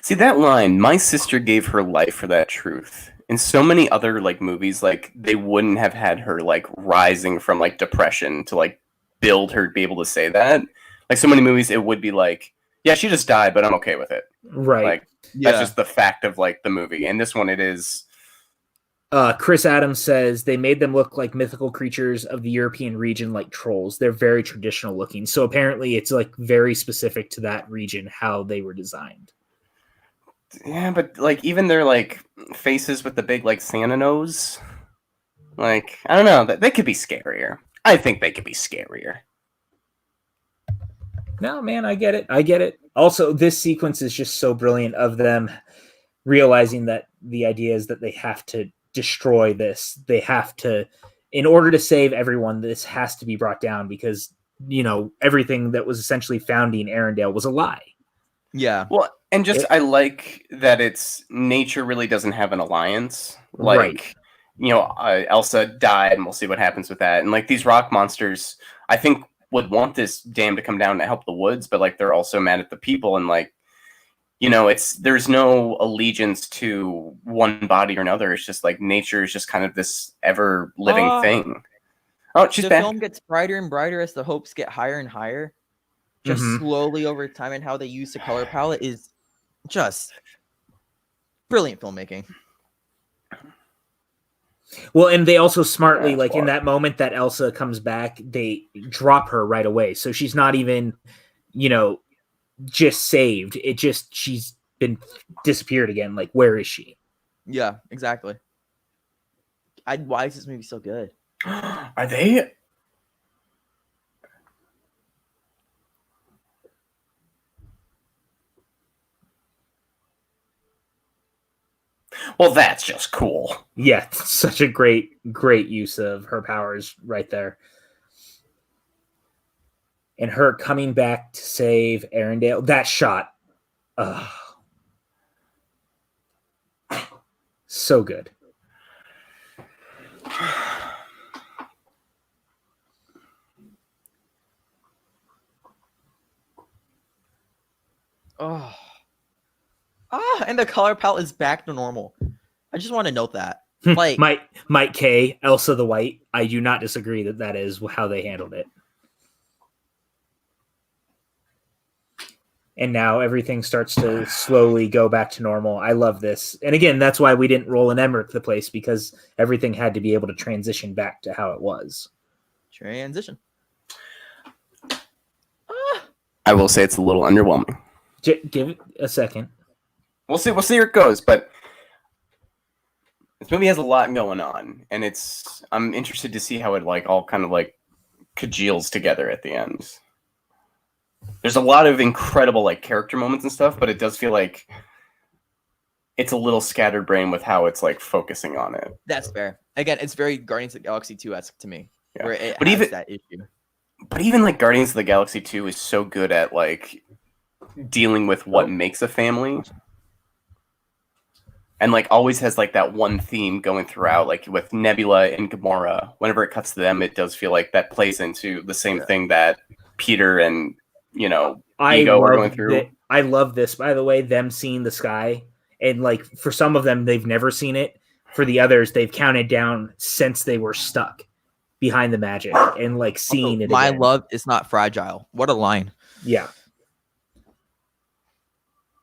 See that line, my sister gave her life for that truth. In so many other like movies, like they wouldn't have had her like rising from like depression to like build her to be able to say that. Like so many movies, it would be like, yeah, she just died, but I'm okay with it. Right. Like that's just the fact of like the movie. And this one, it is. Chris Adams says they made them look like mythical creatures of the European region, like trolls. They're very traditional looking. So apparently it's like very specific to that region, how they were designed. Yeah, but like even their like faces with the big like Santa nose, like I don't know, they could be scarier. I think they could be scarier. No, man, I get it. Also, this sequence is just so brilliant of them realizing that the idea is that they have to destroy this. They have to, in order to save everyone, this has to be brought down, because, you know, everything that was essentially founding Arendelle was a lie. Yeah. Well, and just I like that it's nature really doesn't have an alliance. Like, right. You know, Elsa died, and we'll see what happens with that. And like these rock monsters, I think would want this dam to come down to help the woods, but like they're also mad at the people, and like, you know, there's no allegiance to one body or another. It's just like nature is just kind of this ever living thing. Oh, she's back. The film gets brighter and brighter as the hopes get higher and higher. Just slowly over time, and how they use the color palette is just brilliant filmmaking. Well, and they also smartly, like in that moment that Elsa comes back, they drop her right away. So she's not even, you know, just saved. She's been disappeared again. Like, where is she? Yeah, exactly. Why is this movie so good? Are they? Well, that's just cool. Yeah, such a great use of her powers right there. And her coming back to save Arendelle. That shot. So good. And the color palette is back to normal. I just want to note that. Like Mike K, Elsa the White. I do not disagree that is how they handled it. And now everything starts to slowly go back to normal. I love this. And again, that's why we didn't roll an Emmerich the place, because everything had to be able to transition back to how it was. Transition. I will say it's a little underwhelming. Give it a second. We'll see where it goes, but this movie has a lot going on, and I'm interested to see how it like all kind of like congeals together at the end. There's a lot of incredible like character moments and stuff, but it does feel like it's a little scattered brain with how it's like focusing on it. That's fair. Again, it's very Guardians of the Galaxy 2-esque to me. Yeah. Where it but has even that issue. But even like Guardians of the Galaxy 2 is so good at like dealing with what makes a family. And like always has like that one theme going throughout, like with Nebula and Gamora. Whenever it cuts to them, it does feel like that plays into the same thing that Peter and Ego are going through. I love this, by the way, them seeing the sky. And like for some of them, they've never seen it. For the others, they've counted down since they were stuck behind the magic and like seeing it. My again. love is not fragile. What a line. Yeah.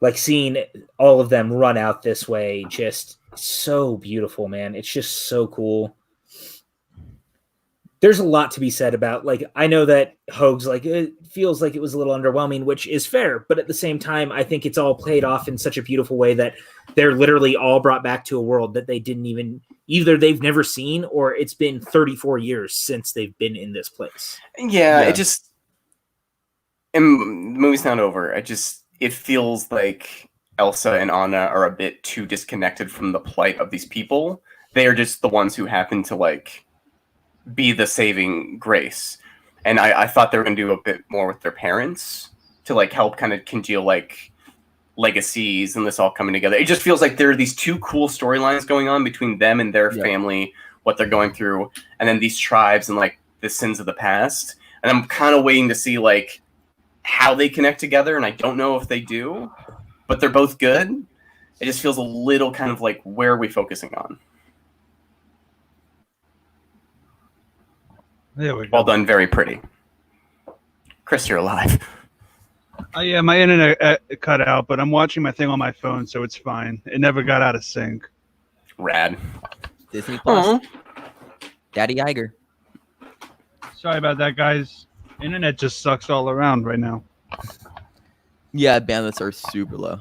Like seeing all of them run out this way, just so beautiful, man. It's just so cool. there's a lot to be said about, like, I know that Hogue's like, it feels like it was a little underwhelming, which is fair, but at the same time, I think it's all played off in such a beautiful way that they're literally all brought back to a world that they didn't even, either they've never seen or it's been 34 years since they've been in this place. Yeah. It just, and the movie's not over. It feels like Elsa and Anna are a bit too disconnected from the plight of these people. They are just the ones who happen to like be the saving grace. And I thought they were going to do a bit more with their parents to like help kind of congeal like legacies and this all coming together. It just feels like there are these two cool storylines going on between them and their family, what they're going through, and then these tribes and like the sins of the past. And I'm kind of waiting to see like how they connect together, and I don't know if they do, but they're both good. It just feels a little kind of like, where are we focusing on? There we go. Well done, very pretty. Chris, you're alive. Yeah, my internet cut out, but I'm watching my thing on my phone, so it's fine. It never got out of sync. Rad. Disney Plus. Daddy Iger. Sorry about that, guys. Internet just sucks all around right now. Yeah, bandwidths are super low.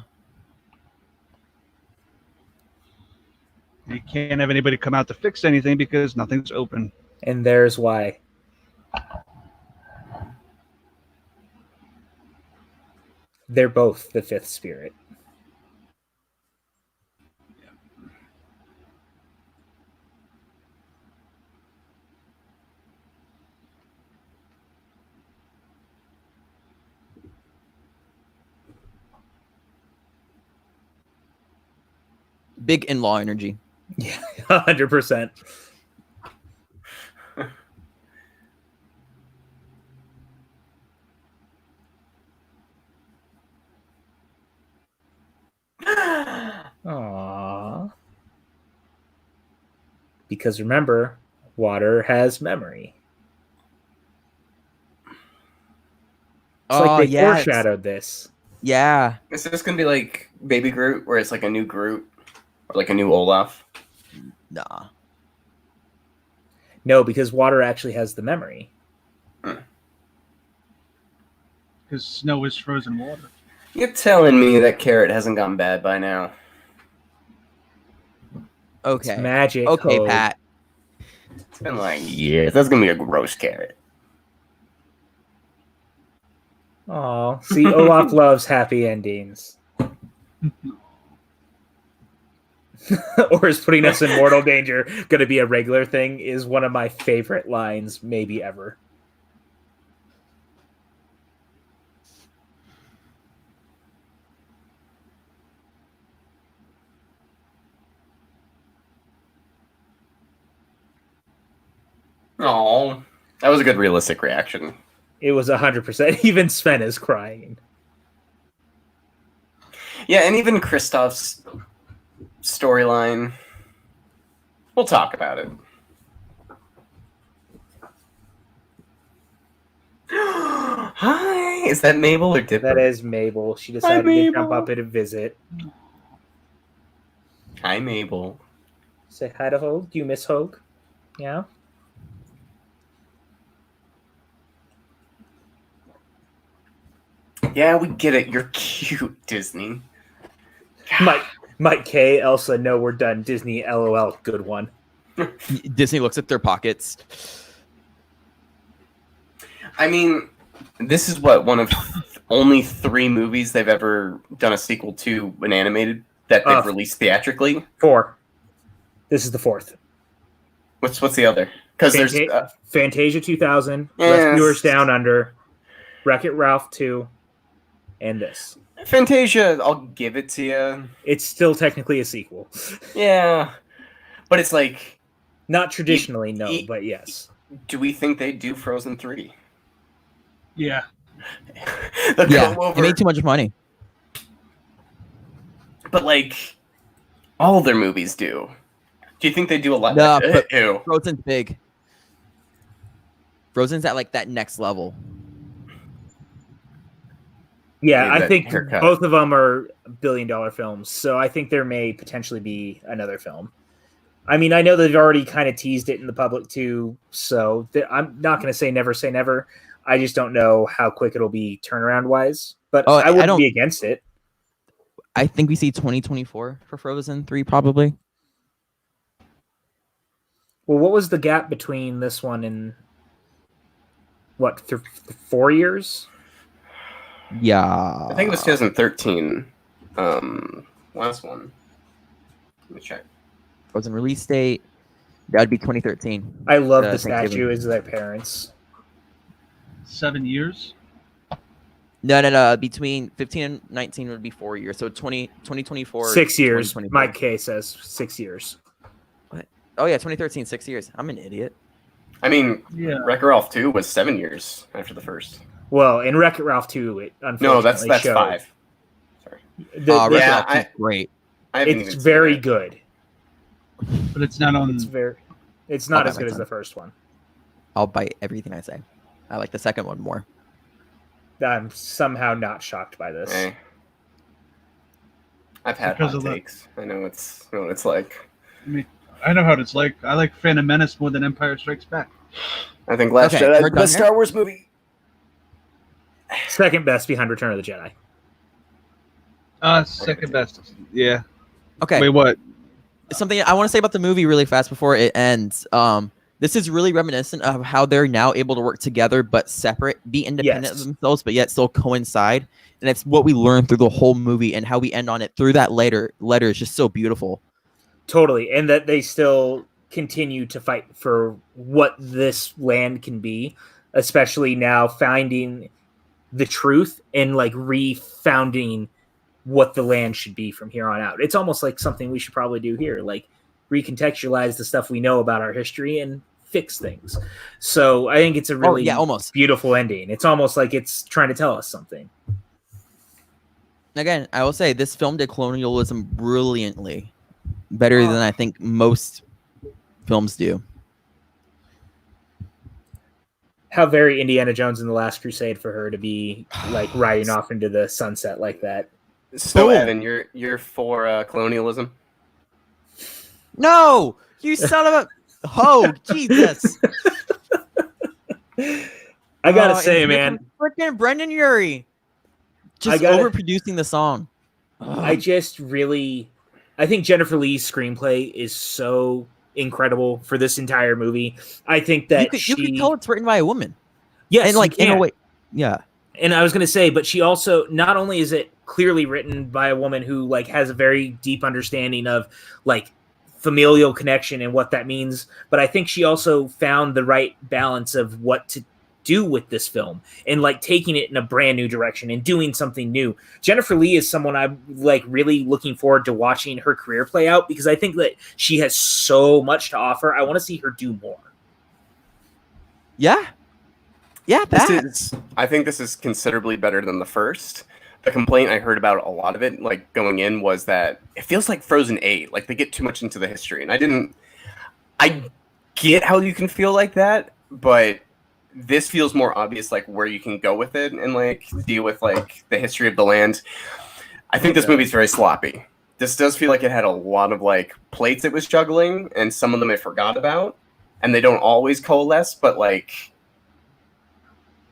You can't have anybody come out to fix anything because nothing's open. And there's why. They're both the fifth spirit. Big in-law energy. Yeah, 100%. Aww. Because remember, water has memory. It's like they foreshadowed this. Yeah. Is this going to be like Baby Groot, where it's like a new Groot? Or like a new Olaf? Nah. No, because water actually has the memory. Because snow is frozen water. You're telling me that carrot hasn't gone bad by now? Okay. It's magic. Okay, Hogue. Pat. It's been like years. That's going to be a gross carrot. Aw. See, Olaf loves happy endings. Or is putting us in mortal danger going to be a regular thing is one of my favorite lines maybe ever. Oh, that was a good realistic reaction. It was 100%. Even Sven is crying. Yeah, and even Kristoff's storyline. We'll talk about it. Hi, is that Mabel or Dipper? That is Mabel. She decided to jump up and visit. Hi, Mabel. Say hi to Hogue. Do you miss Hogue? Yeah? Yeah, we get it. You're cute, Disney. Mike K, Elsa, no, we're done. Disney, LOL, good one. Disney looks at their pockets. I mean, this is what, one of only 3 movies they've ever done a sequel to, an animated, that they've released theatrically? 4. This is the 4th. What's the other? Because there's Fantasia 2000, Rescuers Down Under, Wreck-It Ralph 2, and this. Fantasia, I'll give it to you. It's still technically a sequel. Yeah, but it's like... Not traditionally, no, but yes. Do we think they'd do Frozen 3? Yeah. It made too much money. But, like, all their movies do. Do you think they do a lot? No, but Ew. Frozen's big. Frozen's at, like, that next level. Yeah, I think haircut. both of them are billion-dollar films, so I think there may potentially be another film. I mean, I know they've already kind of teased it in the public too, so I'm not going to say never. I just don't know how quick it'll be turnaround wise, but I wouldn't be against it. I think we see 2024 for Frozen 3 probably. Well, what was the gap between this one and what, 4 years? Yeah. I think it was 2013. Last one. Let me check. Frozen release date. That would be 2013. I love the statue as their parents. 7 years? No. Between 15 and 19 would be 4 years. So 2024. 6 years. Mike K says 6 years. What? Oh, yeah, 2013, 6 years. I'm an idiot. I mean, Wreck-It Ralph 2 was 7 years after the first. Well, in Wreck-It Ralph 2, it unfortunately that's showed. 5. Sorry. Wreck-It Ralph 2 is great. It's very good. But it's not on. It's not as good as the first one. I'll bite everything I say. I like the second one more. I'm somehow not shocked by this. Hey. I've had hot takes. I know what it's like. I know how it's like. I like Phantom Menace more than Empire Strikes Back. I think Last Jedi is the best Star Wars movie. Second best behind Return of the Jedi. Second best. Yeah. Okay. Wait, what? Something I want to say about the movie really fast before it ends. This is really reminiscent of how they're now able to work together but separate, be independent of themselves, but yet still coincide. And it's what we learn through the whole movie, and how we end on it through that letter is just so beautiful. Totally. And that they still continue to fight for what this land can be, especially now finding the truth and like refounding what the land should be from here on out. It's almost like something we should probably do here, like recontextualize the stuff we know about our history and fix things. So I think it's a really almost beautiful ending. It's almost like it's trying to tell us something. Again, I will say this film did colonialism brilliantly, better than I think most films do. How very Indiana Jones and the Last Crusade for her to be like riding off into the sunset like that. So Evan, you're for colonialism? No, you son of a Hogue, Jesus! I gotta say, man, freaking Brendan Urie, just overproducing the song. I think Jennifer Lee's screenplay is so incredible for this entire movie. I think that you could tell it's written by a woman. Yes, and like in a way, yeah. And I was going to say, but she also, not only is it clearly written by a woman who like has a very deep understanding of like familial connection and what that means, but I think she also found the right balance of what to do with this film and like taking it in a brand new direction and doing something new. Jennifer Lee is someone I'm like really looking forward to watching her career play out, because I think that she has so much to offer. I want to see her do more. Yeah. I think this is considerably better than the first. The complaint I heard about a lot of it, like going in, was that it feels like Frozen 8. Like they get too much into the history, and I get how you can feel like that, but this feels more obvious, like where you can go with it and like deal with like the history of the land. I think this movie's very sloppy. This does feel like it had a lot of like plates it was juggling, and some of them I forgot about, and they don't always coalesce, but like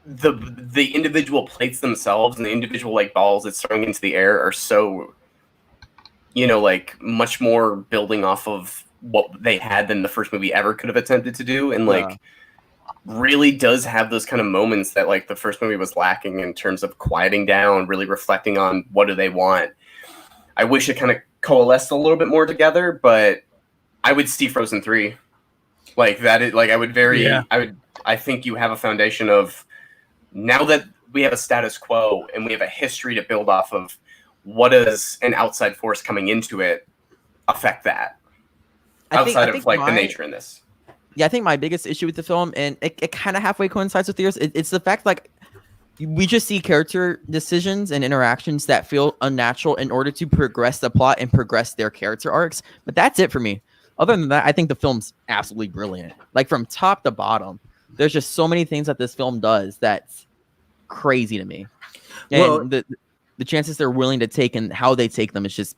the individual plates themselves and the individual like balls it's throwing into the air are so, like much more building off of what they had than the first movie ever could have attempted to do, and like really does have those kind of moments that like the first movie was lacking in terms of quieting down, really reflecting on what do they want. I wish it kind of coalesced a little bit more together, but I would see Frozen 3 like that. I think you have a foundation of, now that we have a status quo and we have a history to build off of, what does an outside force coming into it affect that? Outside of the nature in this. Yeah, I think my biggest issue with the film, and it kind of halfway coincides with yours, it's the fact like we just see character decisions and interactions that feel unnatural in order to progress the plot and progress their character arcs. But that's it for me. Other than that, I think the film's absolutely brilliant. Like from top to bottom, there's just so many things that this film does that's crazy to me. And the chances they're willing to take and how they take them is just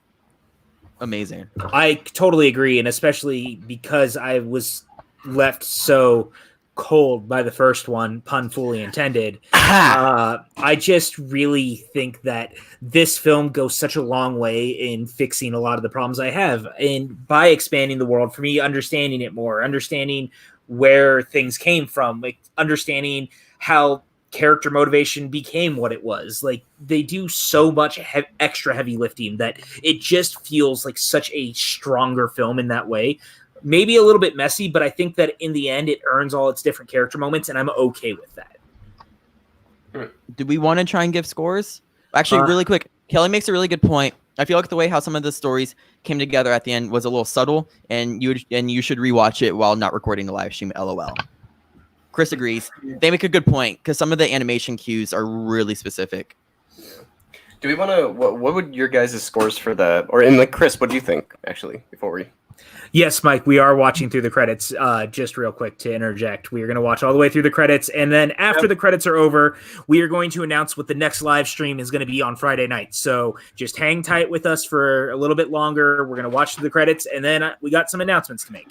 amazing. I totally agree, and especially because I was left so cold by the first one, pun fully intended. I just really think that this film goes such a long way in fixing a lot of the problems I have, and by expanding the world, for me, understanding it more, understanding where things came from, like understanding how character motivation became what it was. Like they do so much extra heavy lifting that it just feels like such a stronger film in that way. Maybe a little bit messy, but I think that in the end it earns all its different character moments, and I'm okay with that. Do we want to try and give scores? Actually, really quick, Kelly makes a really good point. I feel like the way how some of the stories came together at the end was a little subtle, and you should rewatch it while not recording the live stream. LOL. Chris agrees. They make a good point because some of the animation cues are really specific. Do we want to? What would your guys' scores for the? Or in like Chris, what do you think? Actually, before we. Yes, Mike, we are watching through the credits. Just real quick to interject, we are going to watch all the way through the credits, and then after the credits are over, we are going to announce what the next live stream is going to be on Friday night. So just hang tight with us for a little bit longer. We're going to watch through the credits, and then we got some announcements to make.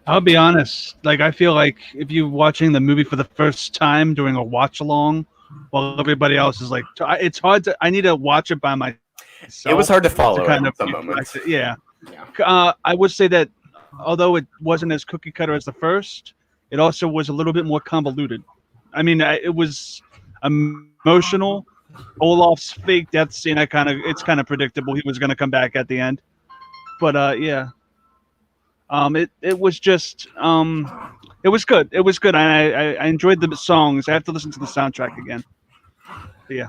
I'll be honest. Like, I feel like if you're watching the movie for the first time, doing a watch along, while everybody else is like, it's hard to. I need to watch it by myself. It was hard to follow kind at of some moments. Yeah. I would say that although it wasn't as cookie cutter as the first, it also was a little bit more convoluted. I mean, it was emotional. Olaf's fake death scene, it's kind of predictable. He was going to come back at the end, but yeah. It was just it was good. It was good. I enjoyed the songs. I have to listen to the soundtrack again. Yeah.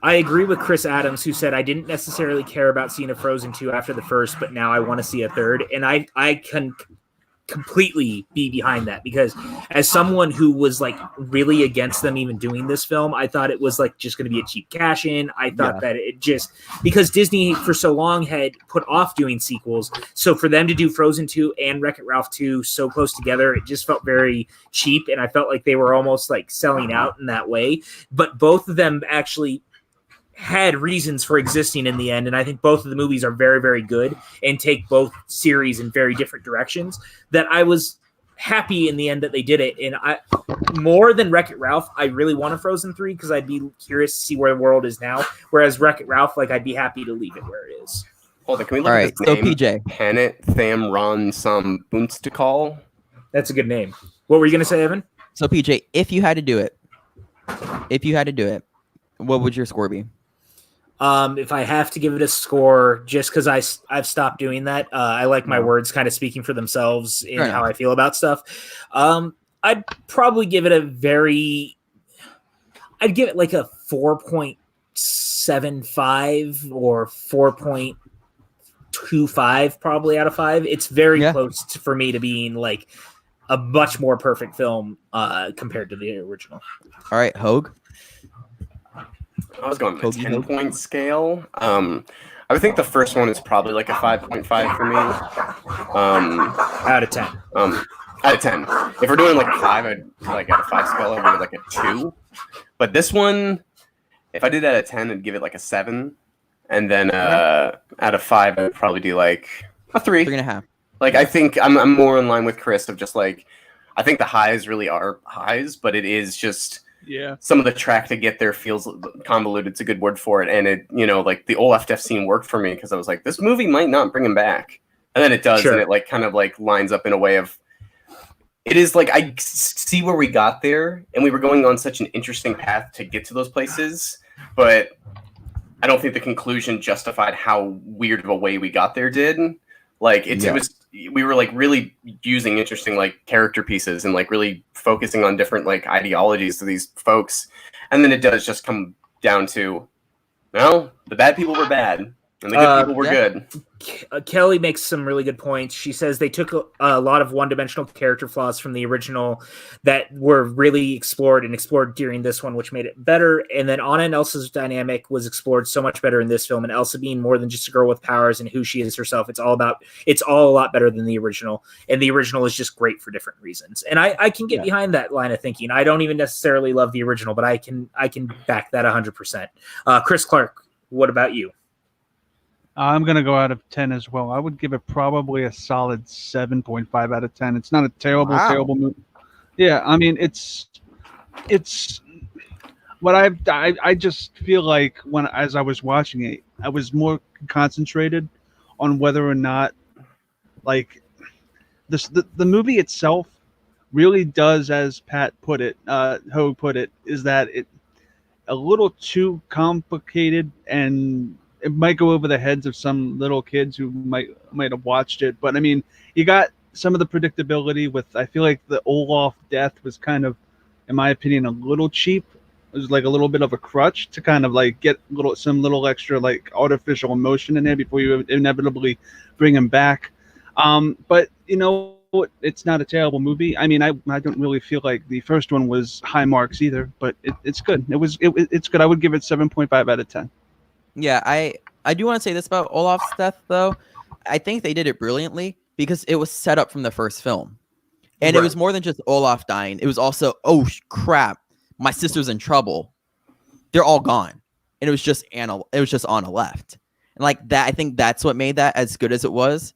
I agree with Chris Adams, who said I didn't necessarily care about seeing a Frozen 2 after the first, but now I want to see a third. And I can completely be behind that, because as someone who was like really against them even doing this film, I thought it was like just going to be a cheap cash in. I thought that it just, because Disney for so long had put off doing sequels, so for them to do Frozen 2 and Wreck-It Ralph 2 so close together, it just felt very cheap, and I felt like they were almost like selling out in that way. But both of them actually had reasons for existing in the end, and I think both of the movies are very, very good and take both series in very different directions, that I was happy in the end that they did it. And I, more than Wreck-It Ralph, I really want a Frozen 3 because I'd be curious to see where the world is now, whereas Wreck-It Ralph, like, I'd be happy to leave it where it is. Hold on, can we look at this name? PJ. Hanet Tham Ron Some Bunstakal. That's a good name. What were you going to say, Evan? So PJ, if you had to do it, what would your score be? If I have to give it a score, just because I've stopped doing that, I like my words kind of speaking for themselves in how I feel about stuff. I'd probably give it I'd give it like a 4.75 or 4.25 probably out of 5. It's very close for me to being like a much more perfect film compared to the original. All right, Hogue. I was going with a 10-point scale. I would think the first one is probably like a 5.5 for me. Out of 10. Out of 10. If we're doing like a 5, I'd like at a 5 scale, I'd give it like a 2. But this one, if I did that at 10, I'd give it like a 7. And then out of 5, I'd probably do like a 3. 3.5. Like, I think I'm more in line with Chris of just like, I think the highs really are highs, but it is just... Yeah, some of the track to get there feels convoluted. It's a good word for it. And it, like the Olaf death scene worked for me because I was like, this movie might not bring him back. And then it does. Sure. And it like kind of like lines up in a way of, it is like, I see where we got there and we were going on such an interesting path to get to those places, but I don't think the conclusion justified how weird of a way we got there did. Like it was, we were like really using interesting like character pieces and like really focusing on different like ideologies of these folks. And then it does just come down to, no, the bad people were bad and the good people were good. Kelly makes some really good points. She says they took a lot of one-dimensional character flaws from the original that were really explored during this one, which made it better. And then Anna and Elsa's dynamic was explored so much better in this film. And Elsa being more than just a girl with powers and who she is herself, it's all a lot better than the original. And the original is just great for different reasons. And I can get behind that line of thinking. I don't even necessarily love the original, but I can back that 100%. Chris Clark, what about you? I'm gonna go out of 10 as well. I would give it probably a solid 7.5 out of 10. It's not a terrible, Wow. terrible movie. Yeah, I mean it's what I just feel like when as I was watching it, I was more concentrated on whether or not like the movie itself really does, as Pat put it, Hogue put it, is that it a little too complicated, and it might go over the heads of some little kids who might have watched it. But I mean, you got some of the predictability with. I feel like the Olaf death was kind of, in my opinion, a little cheap. It was like a little bit of a crutch to kind of like get some little extra like artificial emotion in there before you inevitably bring him back. But you know, it's not a terrible movie. I mean, I don't really feel like the first one was high marks either, but it's good. It's good. I would give it 7.5 out of 10. Yeah, I do want to say this about Olaf's death, though. I think they did it brilliantly because it was set up from the first film. And it was more than just Olaf dying. It was also, oh, crap, my sister's in trouble. They're all gone. And it was just Anna. It was just Anna left. And like that, I think that's what made that as good as it was.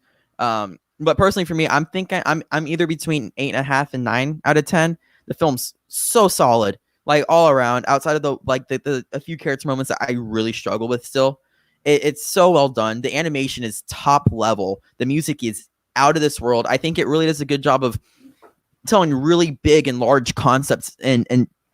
But personally for me, I'm thinking I'm either between 8.5 and 9 out of 10. The film's so solid, like all around, outside of the a few character moments that I really struggle with still. It's so well done. The animation is top level. The music is out of this world. I think it really does a good job of telling really big and large concepts and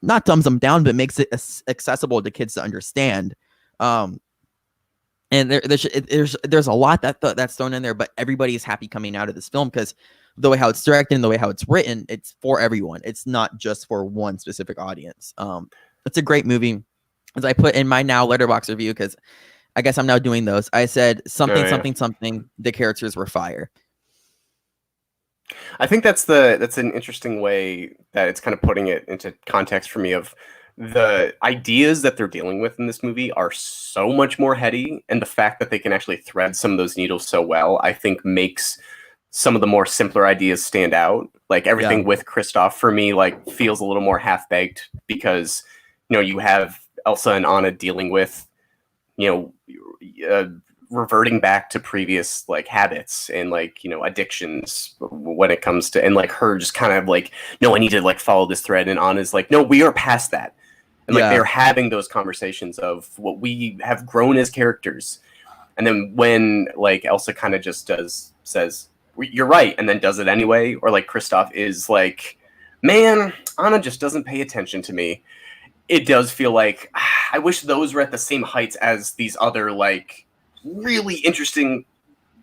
not dumbs them down, but makes it accessible to kids to understand. And there's a lot that's thrown in there, but everybody is happy coming out of this film because the way how it's directed and the way how it's written, it's for everyone. It's not just for one specific audience. It's a great movie. As I put in my now Letterboxd review, because I guess I'm now doing those. I said something. The characters were fire. I think that's an interesting way that it's kind of putting it into context for me of the ideas that they're dealing with in this movie are so much more heady, and the fact that they can actually thread some of those needles so well, I think makes some of the more simpler ideas stand out. Like everything with Kristoff for me, like feels a little more half-baked because, you know, you have Elsa and Anna dealing with, you know, reverting back to previous like habits and like, you know, addictions when it comes to, and like her just kind of like, no, I need to like follow this thread, and Anna's like, no, we are past that. And like they're having those conversations of what we have grown as characters. And then when like Elsa kind of just says, you're right, and then does it anyway, or like Kristoff is like, man, Anna just doesn't pay attention to me. It does feel like I wish those were at the same heights as these other like really interesting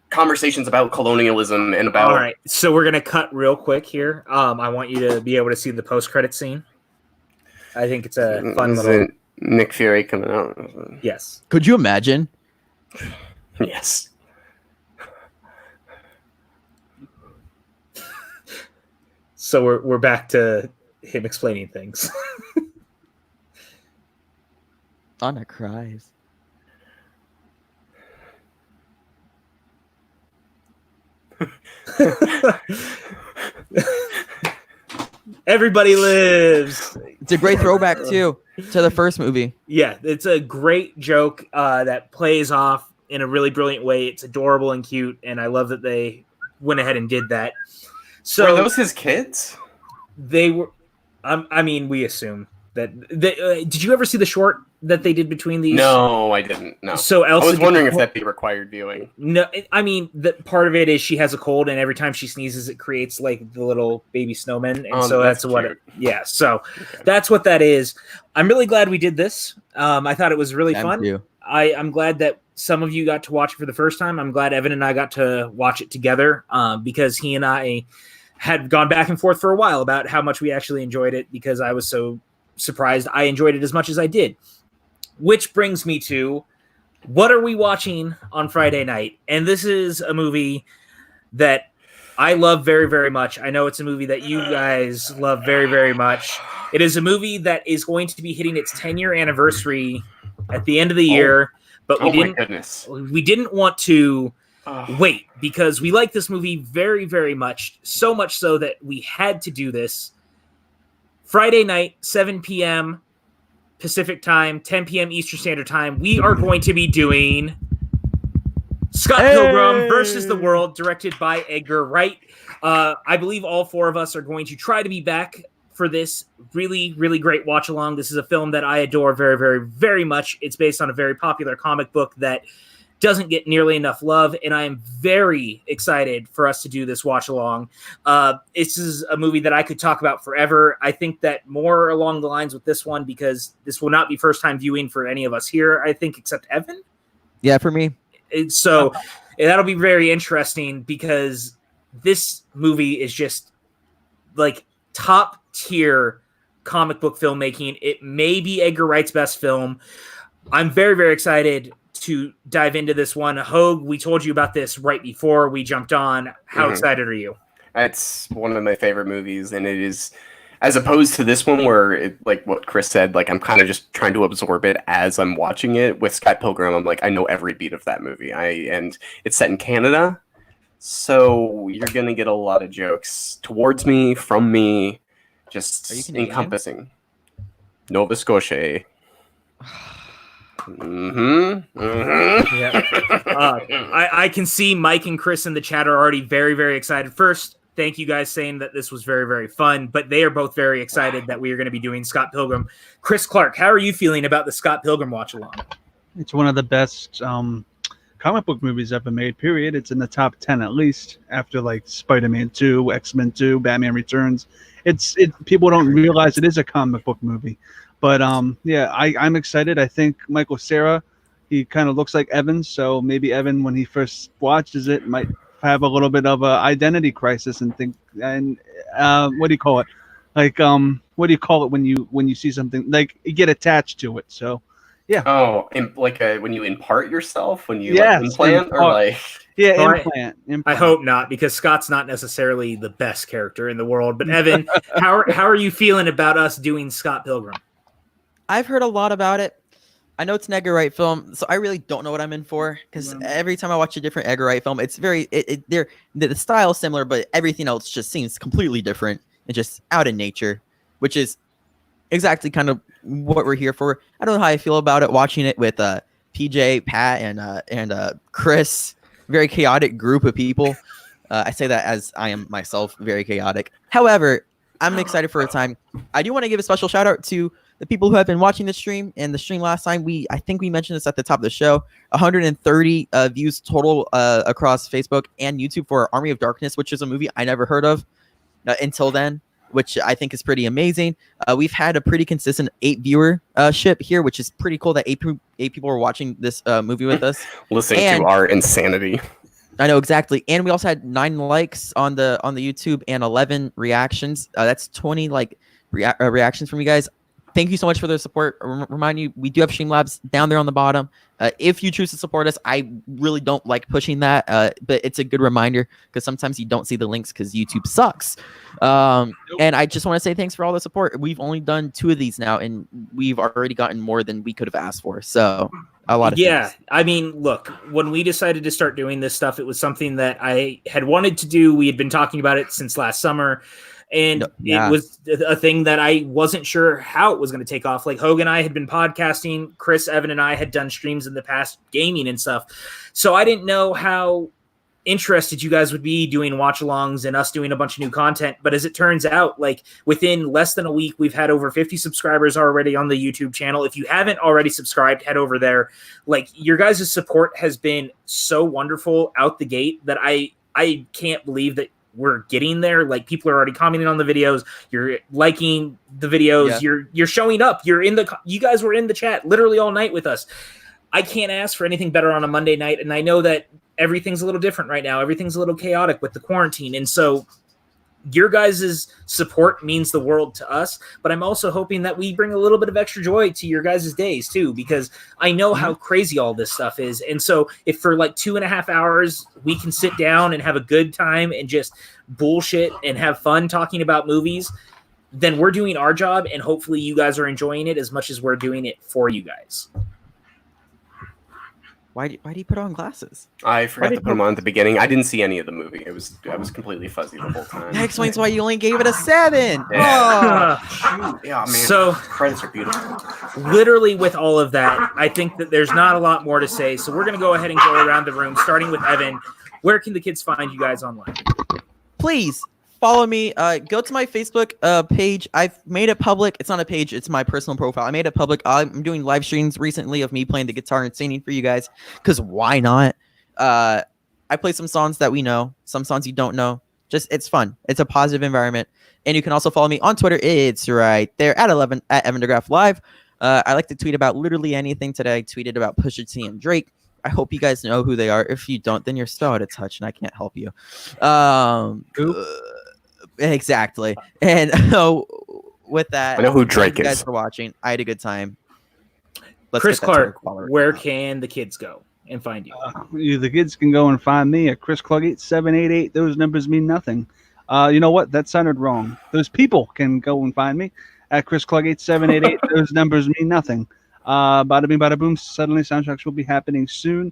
conversations about colonialism and about. All right, so we're gonna cut real quick here. I want you to be able to see the post-credit scene. I think it's a fun little. Nick Fury coming out. Yes. Could you imagine? Yes. So we're back to him explaining things. Anna cries. Everybody lives. It's a great throwback too to the first movie. Yeah, it's a great joke that plays off in a really brilliant way. It's adorable and cute, and I love that they went ahead and did that. So were those his kids? They were. I mean, we assume that. Did you ever see the short that they did between these? No, I didn't. No. So Elsa I was wondering if that'd be required viewing. No, I mean, the part of it is she has a cold, and every time she sneezes, it creates like the little baby snowman, and so that's what. So that's what that is. I'm really glad we did this. I thought it was really fun. Too. I'm glad that some of you got to watch it for the first time. I'm glad Evan and I got to watch it together because he and I had gone back and forth for a while about how much we actually enjoyed it, because I was so surprised I enjoyed it as much as I did. Which brings me to, what are we watching on Friday night? And this is a movie that I love very, very much. I know it's a movie that you guys love very, very much. It is a movie that is going to be hitting its 10-year anniversary at the end of the year, but we didn't want to wait, because we like this movie very, very much, so much so that we had to do this. Friday night, 7 p.m. Pacific time, 10 p.m. Eastern Standard Time, we are going to be doing Scott Pilgrim versus the World, directed by Edgar Wright. I believe all four of us are going to try to be back for this really, really great watch along. This is a film that I adore very, very, very much. It's based on a very popular comic book that doesn't get nearly enough love, and I am very excited for us to do this watch along. This is a movie that I could talk about forever. I think that more along the lines with this one, because this will not be first time viewing for any of us here, I think, except Evan. Yeah, for me. So that'll be very interesting, because this movie is just like top tier comic book filmmaking. It may be Edgar Wright's best film. I'm very, very excited to dive into this one. Hogue, we told you about this right before we jumped on. How excited are you? It's one of my favorite movies, and it is, as opposed to this one where, like what Chris said, like I'm kind of just trying to absorb it as I'm watching it. With Scott Pilgrim, I'm like, I know every beat of that movie. And it's set in Canada, so you're gonna get a lot of jokes towards me, from me, just encompassing. Nova Scotia. Yeah. I can see Mike and Chris in the chat are already very, very excited. First, thank you guys saying that this was very, very fun, but they are both very excited that we are going to be doing Scott Pilgrim. Chris Clark, how are you feeling about the Scott Pilgrim watch along? It's one of the best comic book movies ever made, period. It's in the top 10 at least, after like Spider-Man 2, X-Men 2, Batman Returns. People don't realize it is a comic book movie. But yeah, I'm excited. I think Michael Cera, he kind of looks like Evan, so maybe Evan, when he first watches it, might have a little bit of a identity crisis and think, and what do you call it? Like what do you call it when you see something, like you get attached to it? So yeah. Oh, like when you impart yourself, when you like implant, or like implant. I hope not, because Scott's not necessarily the best character in the world. But Evan, how are you feeling about us doing Scott Pilgrim? I've heard a lot about it. I know it's an Edgar Wright film, so I really don't know what I'm in for, because every time I watch a different Edgar Wright film, it's very the style is similar, but everything else just seems completely different and just out of nature, which is exactly kind of what we're here for. I don't know how I feel about it watching it with PJ, Pat, and Chris. Very chaotic group of people. I say that as I am myself very chaotic. However, I'm excited for a time. I do want to give a special shout out to the people who have been watching the stream, and the stream last time, I think we mentioned this at the top of the show, 130 views total across Facebook and YouTube for Army of Darkness, which is a movie I never heard of until then, which I think is pretty amazing. We've had a pretty consistent 8 viewership here, which is pretty cool that 8 people were watching this movie with us. Listening to our insanity. I know, exactly. And we also had 9 likes on the YouTube and 11 reactions. That's 20 reactions from you guys. Thank you so much for the support. Remind you, we do have Streamlabs down there on the bottom. If you choose to support us, I really don't like pushing that, but it's a good reminder, because sometimes you don't see the links because YouTube sucks. And I just want to say thanks for all the support. We've only done 2 of these now, and we've already gotten more than we could have asked for. So a lot of thanks. I mean, look, when we decided to start doing this stuff, it was something that I had wanted to do. We had been talking about it since last summer. And it was a thing that I wasn't sure how it was going to take off. Like Hogue and I had been podcasting. Chris, Evan, and I had done streams in the past, gaming and stuff. So I didn't know how interested you guys would be doing watch-alongs and us doing a bunch of new content. But as it turns out, like within less than a week, we've had over 50 subscribers already on the YouTube channel. If you haven't already subscribed, head over there. Like, your guys' support has been so wonderful out the gate that I can't believe that we're getting there. Like, people are already commenting on the videos. You're liking the videos. Yeah. You're showing up. You guys were in the chat literally all night with us. I can't ask for anything better on a Monday night. And I know that everything's a little different right now. Everything's a little chaotic with the quarantine. And so your guys' support means the world to us, but I'm also hoping that we bring a little bit of extra joy to your guys' days too, because I know how crazy all this stuff is. And so if for like 2.5 hours we can sit down and have a good time and just bullshit and have fun talking about movies, then we're doing our job, and hopefully you guys are enjoying it as much as we're doing it for you guys. Why do you put on glasses? I forgot to put them on at the beginning. I didn't see any of the movie. I was completely fuzzy the whole time. That explains why you only gave it a 7. Yeah. Oh. Yeah, man. So credits are beautiful. literally with all of that, I think that there's not a lot more to say. So we're going to go ahead and go around the room, starting with Evan. Where can the kids find you guys online? Please follow me. Go to my Facebook page. I've made it public. It's not a page. It's my personal profile. I made it public. I'm doing live streams recently of me playing the guitar and singing for you guys. Because why not? I play some songs that we know, some songs you don't know. Just it's fun. It's a positive environment. And you can also follow me on Twitter. It's right there at Evan Degraff Live. I like to tweet about literally anything today. I tweeted about Pusha T and Drake. I hope you guys know who they are. If you don't, then you're still out of touch, and I can't help you. Exactly. And with that, I know who Drake thank you guys is. for watching. I had a good time. Let's Chris get that Twitter Clark, follower where count. can the kids go and find you? The kids can go and find me at Chris Clug 8788. Those numbers mean nothing. You know what? That sounded wrong. Those people can go and find me at Chris Clug 8788. Those numbers mean nothing. Bada bing, bada boom. Suddenly, soundtracks will be happening soon.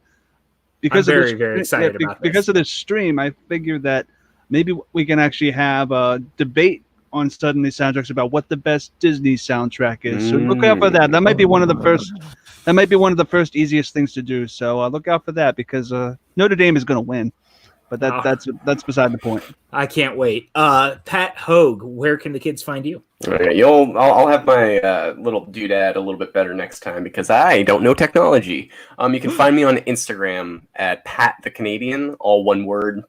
Because I'm of very, this, very excited about this. Because of this stream, I figured that maybe we can actually have a debate on Suddenly Soundtracks about what the best Disney soundtrack is. So look out for that. That might be one of the first. That might be one of the first easiest things to do. So look out for that because Notre Dame is going to win. But that's beside the point. I can't wait. Pat Hogue, where can the kids find you? Okay, I'll have my little doodad a little bit better next time because I don't know technology. You can find me on Instagram at Pat the Canadian, all one word.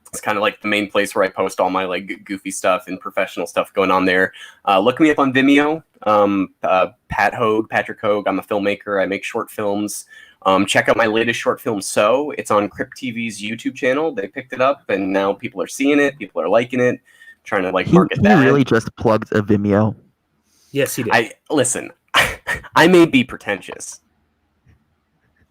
It's kind of like the main place where I post all my like goofy stuff and professional stuff going on there. Look me up on Vimeo. Patrick Hogue. I'm a filmmaker. I make short films. Check out my latest short film, So. It's on Crypt TV's YouTube channel. They picked it up, and now people are seeing it. People are liking it. Trying to like market that. He really just plugged a Vimeo. Yes, he did. Listen. I may be pretentious,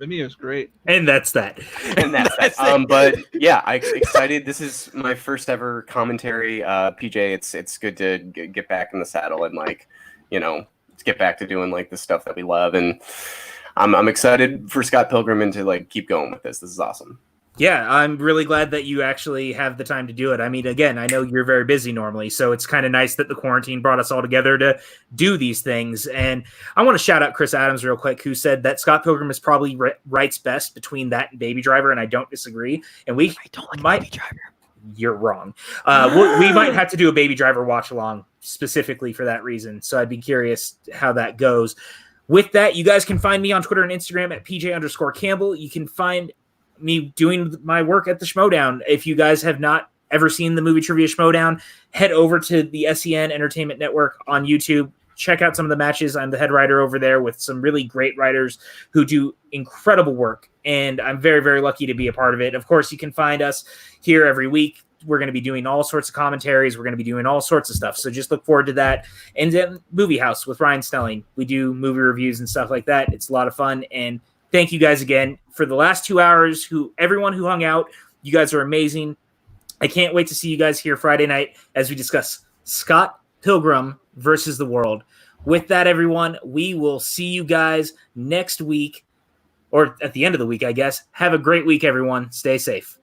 Vimeo's great. And that's that. and that's that. But yeah, I'm excited. This is my first ever commentary. PJ, it's good to get back in the saddle and like, get back to doing like the stuff that we love and. I'm excited for Scott Pilgrim and to like keep going with this. This is awesome. Yeah, I'm really glad that you actually have the time to do it. I mean, again, I know you're very busy normally, so it's kind of nice that the quarantine brought us all together to do these things. And I want to shout out Chris Adams real quick, who said that Scott Pilgrim is probably writes best between that and Baby Driver, and I don't disagree. And I don't like Baby Driver. You're wrong. We might have to do a Baby Driver watch along specifically for that reason. So I'd be curious how that goes. With that, you guys can find me on Twitter and Instagram at PJ_Campbell. You can find me doing my work at the Schmodown. If you guys have not ever seen the movie Trivia Schmodown, head over to the SEN Entertainment Network on YouTube. Check out some of the matches. I'm the head writer over there with some really great writers who do incredible work, and I'm very, very lucky to be a part of it. Of course, you can find us here every week. We're going to be doing all sorts of commentaries. We're going to be doing all sorts of stuff. So just look forward to that. And then Movie House with Ryan Snelling. We do movie reviews and stuff like that. It's a lot of fun. And thank you guys again for the last 2 hours. Everyone who hung out, you guys are amazing. I can't wait to see you guys here Friday night as we discuss Scott Pilgrim versus the World. With that, everyone, we will see you guys next week or at the end of the week, I guess. Have a great week, everyone. Stay safe.